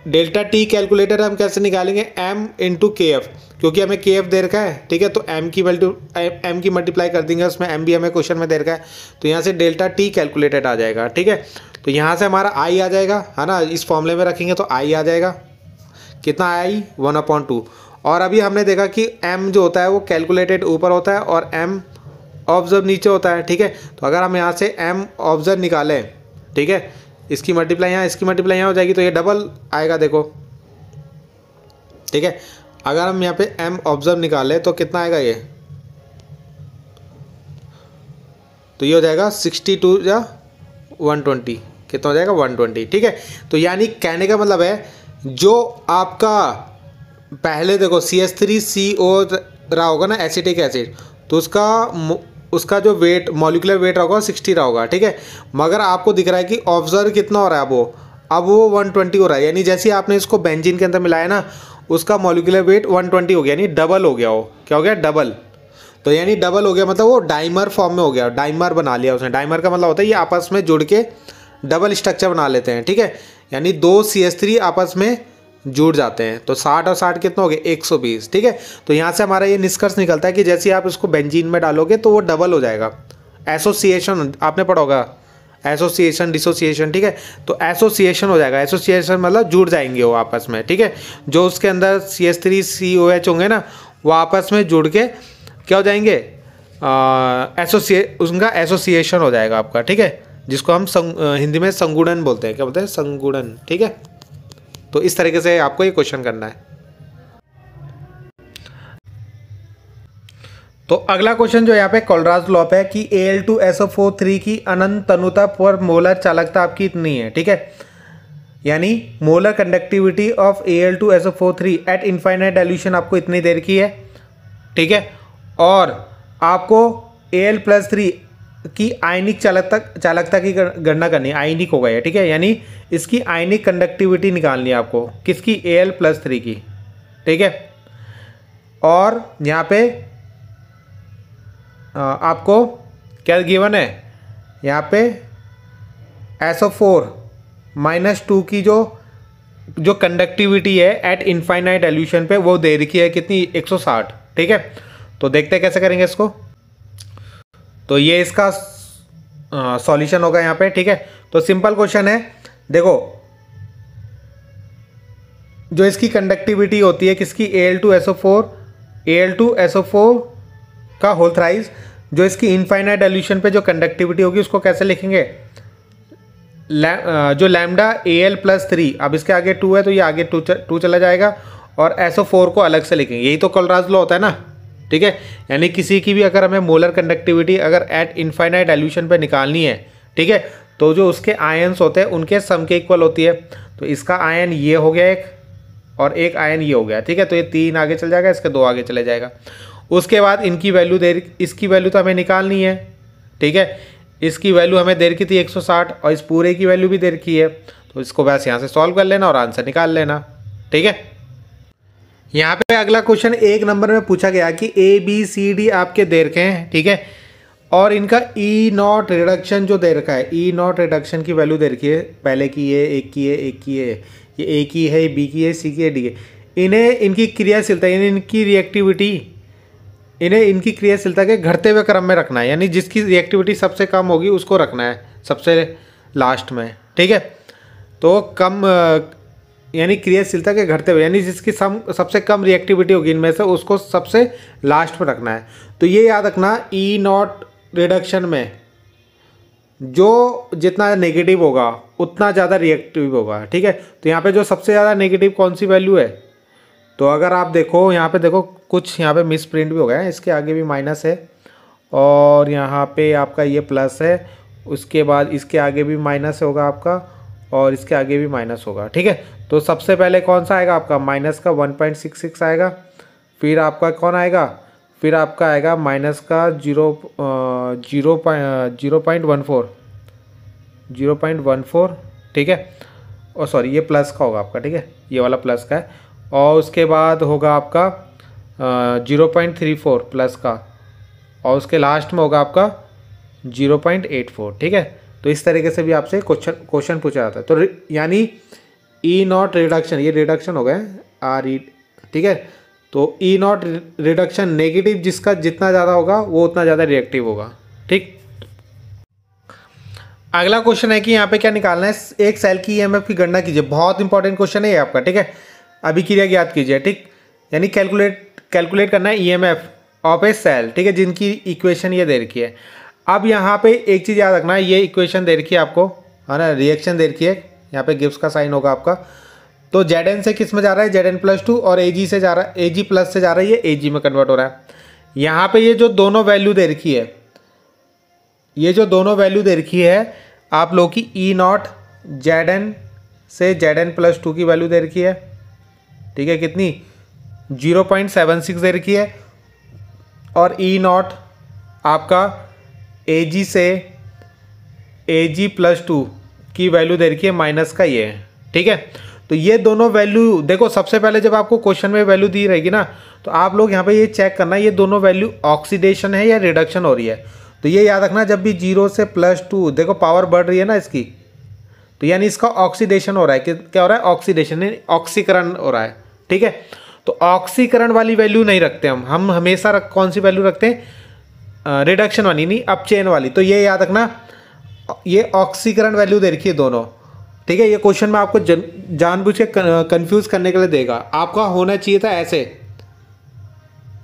डेल्टा टी कैलकुलेटर हम कैसे निकालेंगे, m इंटू के एफ, क्योंकि हमें के एफ दे रखा है, ठीक है, तो m की मल्टीप्लाई कर देंगे, उसमें m भी हमें क्वेश्चन में दे रखा है, तो यहाँ से डेल्टा टी कैलकुलेटेड आ जाएगा, ठीक है। तो यहाँ से हमारा i आ जाएगा, है ना, इस फॉर्मूले में रखेंगे तो i आ जाएगा, कितना i 1/2। और अभी हमने देखा कि m जो होता है वो कैलकुलेटेड ऊपर होता है और m ऑब्जर्व नीचे होता है, ठीक है। तो अगर हम यहाँ से m ऑब्जर्व निकालें, ठीक है, इसकी मल्टीप्लाई यहाँ, इसकी मल्टीप्लाई यहाँ हो जाएगी, तो ये डबल आएगा, देखो, ठीक है। अगर हम यहाँ पे m ऑब्जर्व निकालें तो कितना आएगा ये, तो ये हो जाएगा 62 या 120, कितना हो जाएगा 120, ठीक है। तो यानी कहने का मतलब है जो आपका पहले देखो CH3CO रहा होगा ना, एसिटिक एसिड, तो उसका जो वेट, मॉलिक्यूलर वेट होगा 60 रहा होगा, ठीक है। मगर आपको दिख रहा है कि ऑब्जर्व कितना हो रहा है, अब वो 120 हो रहा है, यानी जैसे आपने इसको बेंजीन के अंदर मिलाया ना, उसका मॉलिक्यूलर वेट 120 हो गया, यानी डबल हो गया, वो क्या हो गया, डबल। तो यानी डबल हो गया मतलब वो डाइमर फॉर्म में हो गया, डाइमर बना लिया उसने। डाइमर का मतलब होता है ये आपस में जुड़ के डबल स्ट्रक्चर बना लेते हैं, ठीक है, यानी 2 CH3 आपस में जुड़ जाते हैं। तो 60 और 60 कितना हो गया, 120, ठीक है। तो यहाँ से हमारा ये निष्कर्ष निकलता है कि जैसे आप इसको बेंजीन में डालोगे तो वो डबल हो जाएगा। एसोसिएशन आपने पढ़ा होगा, एसोसिएशन डिसोसिएशन, ठीक है, तो एसोसिएशन हो जाएगा। एसोसिएशन मतलब जुड़ जाएंगे वो आपस में, ठीक है। जो उसके अंदर CH3COH होंगे ना, वो आपस में जुड़ के क्या हो जाएंगे, उनका एसोसिएशन हो जाएगा आपका, ठीक है, जिसको हम हिंदी में संगुणन बोलते हैं। क्या बोलते हैं, संगुणन, ठीक है। तो इस तरीके से आपको ये क्वेश्चन करना है। तो अगला क्वेश्चन जो यहाँ पे कोलराज लॉ पे है कि Al2SO4 की अनंत तनुता पर मोलर चालकता आपकी इतनी है, ठीक है, यानी molar conductivity of Al2SO4 eight infinite dilution आपको इतनी देर की है, ठीक है। और आपको Al+3 की आयनिक चालकता की गणना करनी है, आयनिक हो गया, ठीक है, यानी इसकी आयनिक कंडक्टिविटी निकालनी है आपको, किसकी, Al+3 की, ठीक है। और यहाँ पे आपको क्या गिवन है, यहाँ पे SO4-2 की जो कंडक्टिविटी है एट इनफाइनाइट डाइल्यूशन पे वो दे रखी है कितनी, 160, ठीक है। तो देखते हैं कैसे करेंगे इसको। तो ये इसका सॉल्यूशन होगा यहाँ पे, ठीक है। तो सिंपल क्वेश्चन है, देखो जो इसकी कंडक्टिविटी होती है किसकी, Al2SO4 का होल थ्राइस, जो इसकी इनफाइनाइट डाइल्यूशन पे जो कंडक्टिविटी होगी उसको कैसे लिखेंगे, जो लैम्डा Al+3, अब इसके आगे 2 है तो ये आगे 2 चला जाएगा, और SO4 को अलग से लिखेंगे। यही तो कोलराज लॉ होता है ना, ठीक है। यानी किसी की भी अगर हमें मोलर कंडक्टिविटी अगर एट इनफाइनाइट डाइल्यूशन पे निकालनी है, ठीक है, तो जो उसके आयन्स होते हैं उनके सम के इक्वल होती है। तो इसका आयन ये हो गया एक, और एक आयन ये हो गया, ठीक है। तो ये 3 आगे चल जाएगा, इसके 2 आगे चले जाएगा। उसके बाद इनकी वैल्यू इसकी वैल्यू तो हमें निकालनी है, ठीक है। इसकी वैल्यू हमें दे रखी थी 160 और इस पूरे की वैल्यू भी दे रखी है, तो इसको बस यहाँ से सॉल्व कर लेना और आंसर निकाल लेना, ठीक है। यहाँ पे अगला क्वेश्चन 1 नंबर में पूछा गया कि ABCD आपके दे रखे हैं, ठीक है, और इनका E0 रिडक्शन जो दे रखा है, E0 रिडक्शन की वैल्यू दे रखी है, पहले की है, एक की है, एक की है, ये A की है, B की है, C की है, D है। इन्हें इनकी क्रियाशीलता, यानी इनकी रिएक्टिविटी, इन्हें इनकी क्रियाशीलता के घटते हुए क्रम में रखना है, यानी जिसकी रिएक्टिविटी सबसे कम होगी उसको रखना है सबसे लास्ट में, ठीक है। तो कम यानी क्रियाशीलता के घटते हुए, यानी जिसकी सबसे कम रिएक्टिविटी होगी इनमें से उसको सबसे लास्ट में रखना है। तो ये याद रखना, E0 रिडक्शन में जो जितना नेगेटिव होगा उतना ज़्यादा रिएक्टिव होगा, ठीक है। तो यहाँ पे जो सबसे ज़्यादा नेगेटिव कौन सी वैल्यू है, तो अगर आप देखो यहाँ पे देखो कुछ यहाँ पे मिस प्रिंट भी हो गया है, इसके आगे भी माइनस है और यहाँ पे आपका ये प्लस है, उसके बाद इसके आगे भी माइनस होगा आपका और इसके आगे भी माइनस होगा, ठीक है। तो सबसे पहले कौन सा आएगा आपका, माइनस का 1.66 आएगा, फिर आपका कौन आएगा, फिर आपका आएगा माइनस का 0.14, ठीक है। और सॉरी ये प्लस का होगा आपका, ठीक है, ये वाला प्लस का है। और उसके बाद होगा आपका 0.34 प्लस का, और उसके लास्ट में होगा आपका 0.84, ठीक है। तो इस तरीके से भी आपसे क्वेश्चन पूछा जाता है। तो यानी ई नॉट रिडक्शन, ये रिडक्शन हो गया आर ई, ठीक है। तो ई नॉट रिडक्शन नेगेटिव जिसका जितना ज़्यादा होगा वो उतना ज़्यादा रिएक्टिव होगा, ठीक। अगला क्वेश्चन है कि यहाँ पे क्या निकालना है, एक सेल की ईएमएफ की गणना कीजिए। बहुत इंपॉर्टेंट क्वेश्चन है ये आपका, ठीक है। अभी क्रिया याद कीजिए, ठीक। यानी कैलकुलेट करना है ईएमएफ ऑफ ए सेल, ठीक है, जिनकी इक्वेशन ये दे रखी है। अब यहाँ पे एक चीज़ याद रखना है, ये इक्वेशन दे रखी है आपको, है ना, रिएक्शन दे रखी है, यहाँ पे गिब्स का साइन होगा आपका। तो Zn से किस में जा रहा है, Zn+2, और Ag से जा रहा है, Ag प्लस से जा रहा है, ये Ag में कन्वर्ट हो रहा है। यहाँ पे ये जो दोनों वैल्यू दे रखी है, ये जो दोनों वैल्यू दे रखी है आप लोग की, ई नॉट Zn से Zn+2 की वैल्यू दे रखी है, ठीक है, कितनी 0.76 दे रखी है, और ई नॉट आपका Ag से Ag+2 की वैल्यू दे रखी है माइनस का ये, ठीक है। तो ये दोनों वैल्यू देखो, सबसे पहले जब आपको क्वेश्चन में वैल्यू दी रहेगी ना, तो आप लोग यहाँ पे ये चेक करना ये दोनों वैल्यू ऑक्सीडेशन है या रिडक्शन हो रही है। तो ये याद रखना, जब भी 0 से +2 देखो पावर बढ़ रही है ना इसकी, तो यानी इसका ऑक्सीडेशन हो रहा है। क्या हो रहा है, ऑक्सीडेशन, ऑक्सीकरण हो रहा है, ठीक है। तो ऑक्सीकरण वाली वैल्यू नहीं रखते हम हमेशा कौन सी वैल्यू रखते हैं, रिडक्शन वाली, नहीं अपचेन वाली। तो ये याद रखना, ये ऑक्सीकरण वैल्यू दे रखी है दोनों, ठीक है। ये क्वेश्चन में आपको जानबूझ के कंफ्यूज करने के लिए देगा। आपका होना चाहिए था ऐसे,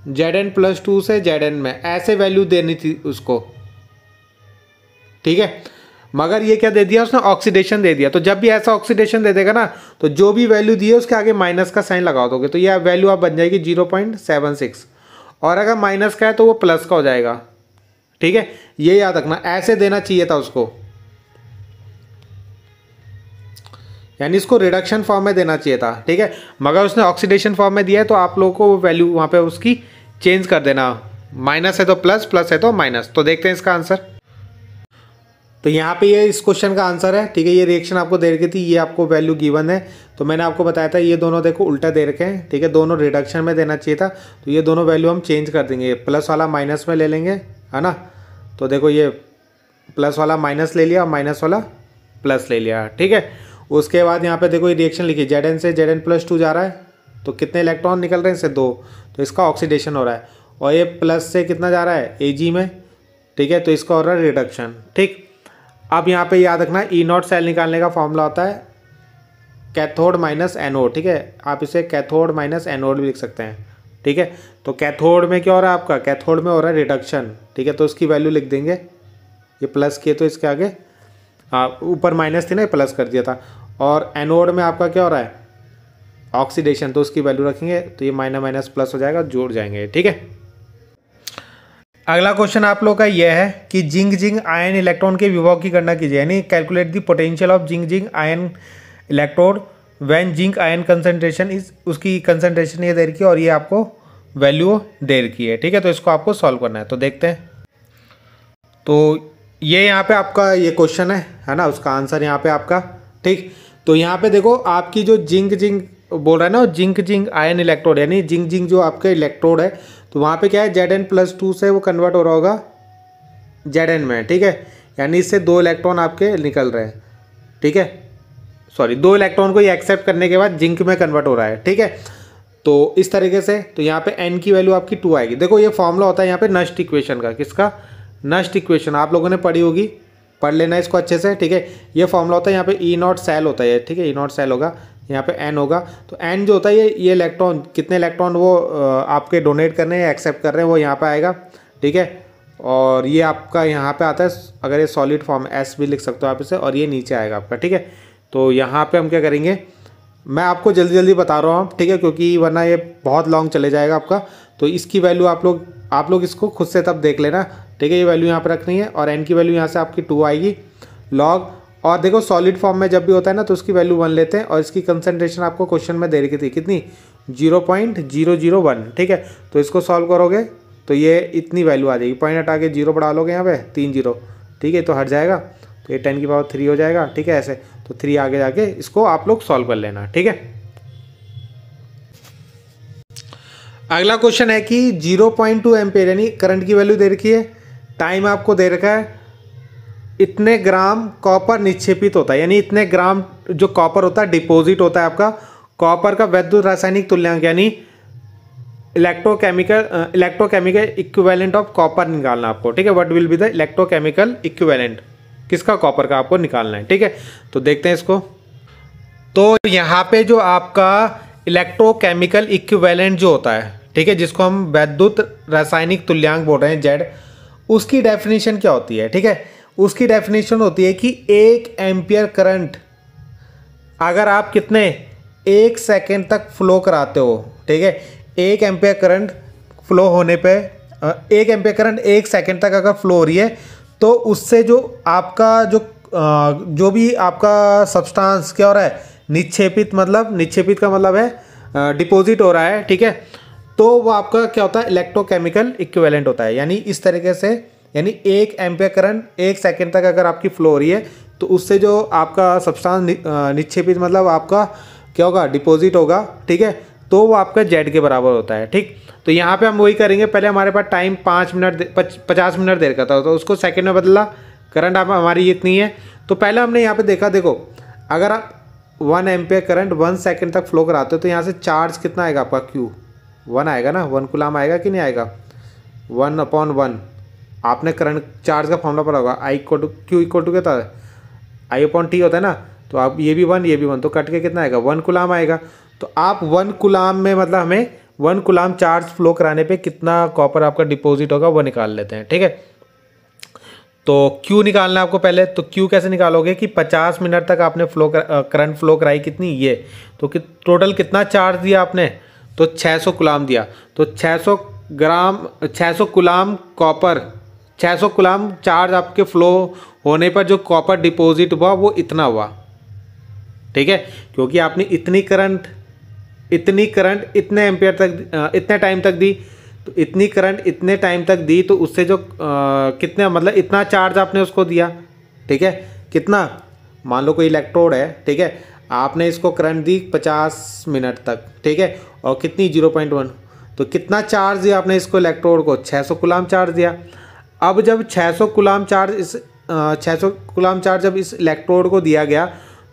Zn+2 से Zn में ऐसे वैल्यू देनी थी उसको, ठीक है। मगर ये क्या दे दिया उसने, ऑक्सीडेशन दे दिया। तो जब भी ऐसा ऑक्सीडेशन दे देगा ना, तो जो भी वैल्यू दी है उसके आगे माइनस का साइन लगा दोगे, तो यह वैल्यू आप बन जाएगी 0.76, और अगर माइनस का है तो वो प्लस का हो जाएगा, ठीक है। ये याद रखना, ऐसे देना चाहिए था उसको, यानी इसको रिडक्शन फॉर्म में देना चाहिए था, ठीक है। मगर उसने ऑक्सीडेशन फॉर्म में दिया है, तो आप लोगों को वो वैल्यू वहाँ पे उसकी चेंज कर देना, माइनस है तो प्लस, प्लस है तो माइनस। तो देखते हैं इसका आंसर। तो यहाँ पे ये इस क्वेश्चन का आंसर है, ठीक है। ये रिएक्शन आपको दे रखी थी, ये आपको वैल्यू गिवन है। तो मैंने आपको बताया था ये दोनों देखो उल्टा दे रखे हैं, ठीक है, दोनों रिडक्शन में देना चाहिए था। तो ये दोनों वैल्यू हम चेंज कर देंगे, प्लस वाला माइनस में ले लेंगे, है ना। तो देखो ये प्लस वाला माइनस ले लिया और माइनस वाला प्लस ले लिया, ठीक है। उसके बाद यहाँ पे देखो ये रिएक्शन लिखी, Zn से Zn+2 जा रहा है, तो कितने इलेक्ट्रॉन निकल रहे हैं इससे, 2, तो इसका ऑक्सीडेशन हो रहा है। और ये प्लस से कितना जा रहा है, Ag में, ठीक है, तो इसका हो रहा है रिडक्शन, ठीक। अब यहाँ पे याद रखना, ई नॉट सेल निकालने का फॉर्मूला होता है कैथोड माइनस एनोड, ठीक है। आप इसे कैथोड माइनस एनोड भी लिख सकते हैं, ठीक है। तो कैथोड में क्या हो रहा है आपका, कैथोड में हो रहा है रिडक्शन, ठीक है। तो उसकी वैल्यू लिख देंगे, ये प्लस किए तो इसके आगे ऊपर माइनस थी ना, ये प्लस कर दिया था। और एनोड में आपका क्या हो रहा है, ऑक्सीडेशन, तो उसकी वैल्यू रखेंगे, तो ये माइनस माइनस प्लस हो जाएगा, जोड़ जाएंगे, ठीक है। अगला क्वेश्चन आप लोग का यह है कि जिंक आयन इलेक्ट्रॉन के विभव की गणना कीजिए, यानी calculate the potential of zinc ion electrode when zinc ion concentration is, उसकी कंसंट्रेशन ये दे रखी है और ये आपको वैल्यू दे रखी है, ठीक है। तो इसको आपको सॉल्व करना है, तो देखते हैं। तो ये यहाँ पे आपका ये क्वेश्चन है ना, उसका आंसर यहाँ पे आपका, ठीक। तो यहाँ पे देखो आपकी जो जिंक बोल रहा है ना, जिंक आयन इलेक्ट्रोड, यानी जिंक जो आपका इलेक्ट्रोड है, तो वहाँ पे क्या है, Zn+2 से वो कन्वर्ट हो रहा होगा Zn में, ठीक है। यानी इससे 2 इलेक्ट्रॉन आपके निकल रहे हैं, ठीक है, सॉरी 2 इलेक्ट्रॉन को ये एक्सेप्ट करने के बाद जिंक में कन्वर्ट हो रहा है, ठीक है। तो इस तरीके से, तो यहाँ पे n की वैल्यू आपकी 2 आएगी। देखो ये फॉर्मूला होता है यहाँ पे नस्ट इक्वेशन का, किसका, नस्ट इक्वेशन, आप लोगों ने पढ़ी होगी, पढ़ लेना इसको अच्छे से, ठीक है। ये फॉर्मूला होता है, यहाँ पे ई नॉट सेल होता है, ठीक है, ई नॉट सेल होगा, यहाँ पे n होगा। तो n जो होता है ये इलेक्ट्रॉन, कितने इलेक्ट्रॉन वो आपके डोनेट करने हैं, एक्सेप्ट कर रहे हैं, वो यहाँ पे आएगा, ठीक है। और ये आपका यहाँ पे आता है, अगर ये सॉलिड फॉर्म S भी लिख सकते हो आप इसे, और ये नीचे आएगा आपका, ठीक है। तो यहाँ पे हम क्या करेंगे, मैं आपको जल्दी जल्दी बता रहा हूँ, ठीक है, क्योंकि वरना ये बहुत लॉन्ग चले जाएगा आपका। तो इसकी वैल्यू आप लोग इसको खुद से तब देख लेना, ठीक है। ये वैल्यू यहाँ पर रखनी है, और n की वैल्यू यहाँ से आपकी 2 आएगी लॉग। और देखो सॉलिड फॉर्म में जब भी होता है ना, तो उसकी वैल्यू 1 लेते हैं, और इसकी कंसंट्रेशन आपको क्वेश्चन में दे रखी थी, कितनी, 0.001, ठीक है। तो इसको सॉल्व करोगे तो ये इतनी वैल्यू आ जाएगी, पॉइंट हटा के 0 बढ़ा लोगे यहाँ पे, 3 0, ठीक है, तो हट जाएगा, तो ये 10 की पावर 3 हो जाएगा, ठीक है, ऐसे। तो 3 आगे जाके इसको आप लोग सॉल्व कर लेना, ठीक है। अगला क्वेश्चन है कि 0.2 एम्पेयर यानी करंट की वैल्यू दे रखी है, टाइम आपको दे रखा है इतने ग्राम कॉपर निक्षेपित होता है, यानी इतने ग्राम जो कॉपर होता है डिपॉजिट होता है आपका। कॉपर का वैद्युत रासायनिक तुल्यांक यानी इलेक्ट्रोकेमिकल इक्विवेलेंट ऑफ कॉपर निकालना आपको, ठीक है। What will be the electrochemical equivalent, किसका, कॉपर का आपको निकालना है, ठीक है। तो देखते हैं इसको। तो यहाँ पे जो आपका इलेक्ट्रोकेमिकल इक्विवेलेंट जो होता है, ठीक है, जिसको हम वैद्युत रासायनिक तुल्यांक बोल रहे हैं जेड, उसकी डेफिनेशन क्या होती है, ठीक है। उसकी डेफिनेशन होती है कि 1 एम्पियर करंट अगर आप कितने 1 सेकेंड तक फ्लो कराते हो, ठीक है, 1 एम्पियर करंट फ्लो होने पे 1 एम्पियर करंट 1 सेकेंड तक अगर फ्लो हो रही है तो उससे जो आपका जो भी आपका सब्सटेंस क्या हो रहा है, निक्षेपित, मतलब निक्षेपित का मतलब है डिपॉजिट हो रहा है, ठीक है। तो वो आपका क्या होता है, इलेक्ट्रोकेमिकल इक्विवेलेंट होता है। यानी इस तरीके से, यानी 1 एम्पियर करंट 1 सेकेंड तक अगर आपकी फ्लो हो रही है तो उससे जो आपका सब्सटेंस निक्षेपित मतलब आपका क्या होगा, डिपॉजिट होगा, ठीक है। तो वो आपका जेड के बराबर होता है, ठीक। तो यहाँ पे हम वही करेंगे, पहले हमारे पास टाइम 50 मिनट देर का था, तो उसको सेकंड में बदला, करंट आप हमारी इतनी है। तो पहले हमने यहाँ पे देखा, देखो अगर आप 1 एम्पियर करंट 1 सेकेंड तक फ्लो कराते हो तो यहाँ से चार्ज कितना आएगा आपका, Q1 आएगा ना, 1 कूलम आएगा कि नहीं आएगा, 1/1। आपने करंट चार्ज का फॉर्मूला पढ़ा होगा, Q इक्वल टू क्या था, I/T होता है ना। तो आप ये भी 1 ये भी 1, तो कट के कितना आएगा, 1 कूलम आएगा। तो आप 1 कूलम में मतलब हमें 1 कूलम चार्ज फ्लो कराने पे कितना कॉपर आपका डिपॉजिट होगा वो निकाल लेते हैं, ठीक है। तो Q निकालना है आपको पहले। तो Q कैसे निकालोगे कि 50 मिनट तक आपने करंट फ्लो कराई कितनी, ये, तो टोटल कितना चार्ज दिया आपने, तो 600 कूलम दिया। तो 600 कूलम कॉपर, 600 कूलम चार्ज आपके फ्लो होने पर जो कॉपर डिपॉजिट हुआ वो इतना हुआ, ठीक है। क्योंकि आपने इतनी करंट इतने एम्पियर तक इतने टाइम तक दी, तो इतनी करंट इतने टाइम तक दी, तो उससे जो कितने मतलब इतना चार्ज आपने उसको दिया, ठीक है। कितना, मान लो कोई इलेक्ट्रोड है, ठीक है, आपने इसको करंट दी 50 मिनट तक, ठीक है, और कितनी 0.1, तो कितना चार्ज दिया आपने इसको इलेक्ट्रोड को, 600 कूलम चार्ज दिया। अब जब 600 कूलम चार्ज जब इस इलेक्ट्रोड को दिया गया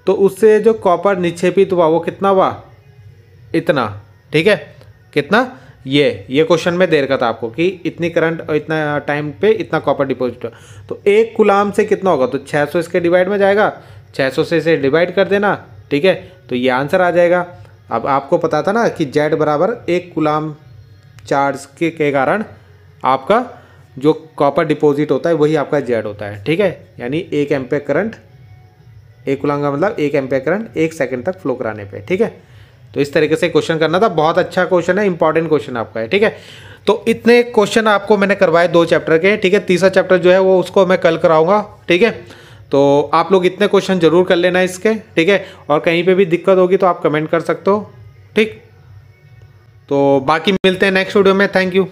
तो उससे जो कॉपर निक्षेपित हुआ वो कितना हुआ, इतना, ठीक है। कितना, ये क्वेश्चन में दे रखा था आपको कि इतनी करंट और इतना टाइम पे इतना कॉपर डिपॉजिट हुआ। तो 1 कूलम से कितना होगा, तो 600 इसके डिवाइड में जाएगा, 600 से इसे डिवाइड कर देना, ठीक है। तो ये आंसर आ जाएगा। अब आपको पता था ना कि जेड बराबर 1 कूलम चार्ज के कारण आपका जो कॉपर डिपॉजिट होता है वही आपका जेड होता है, ठीक है। यानी 1 एम्पियर करंट 1 कूलम का मतलब 1 एम्पियर करंट 1 सेकेंड तक फ्लो कराने पे, ठीक है। तो इस तरीके से क्वेश्चन करना था, बहुत अच्छा क्वेश्चन है, इंपॉर्टेंट क्वेश्चन आपका है, ठीक है। तो इतने क्वेश्चन आपको मैंने करवाए 2 चैप्टर के, ठीक है। तीसरा चैप्टर जो है वो उसको मैं कल कराऊंगा, ठीक है। तो आप लोग इतने क्वेश्चन जरूर कर लेना इसके, ठीक है। और कहीं पे भी दिक्कत होगी तो आप कमेंट कर सकते हो, ठीक। तो बाकी मिलते हैं नेक्स्ट वीडियो में, थैंक यू।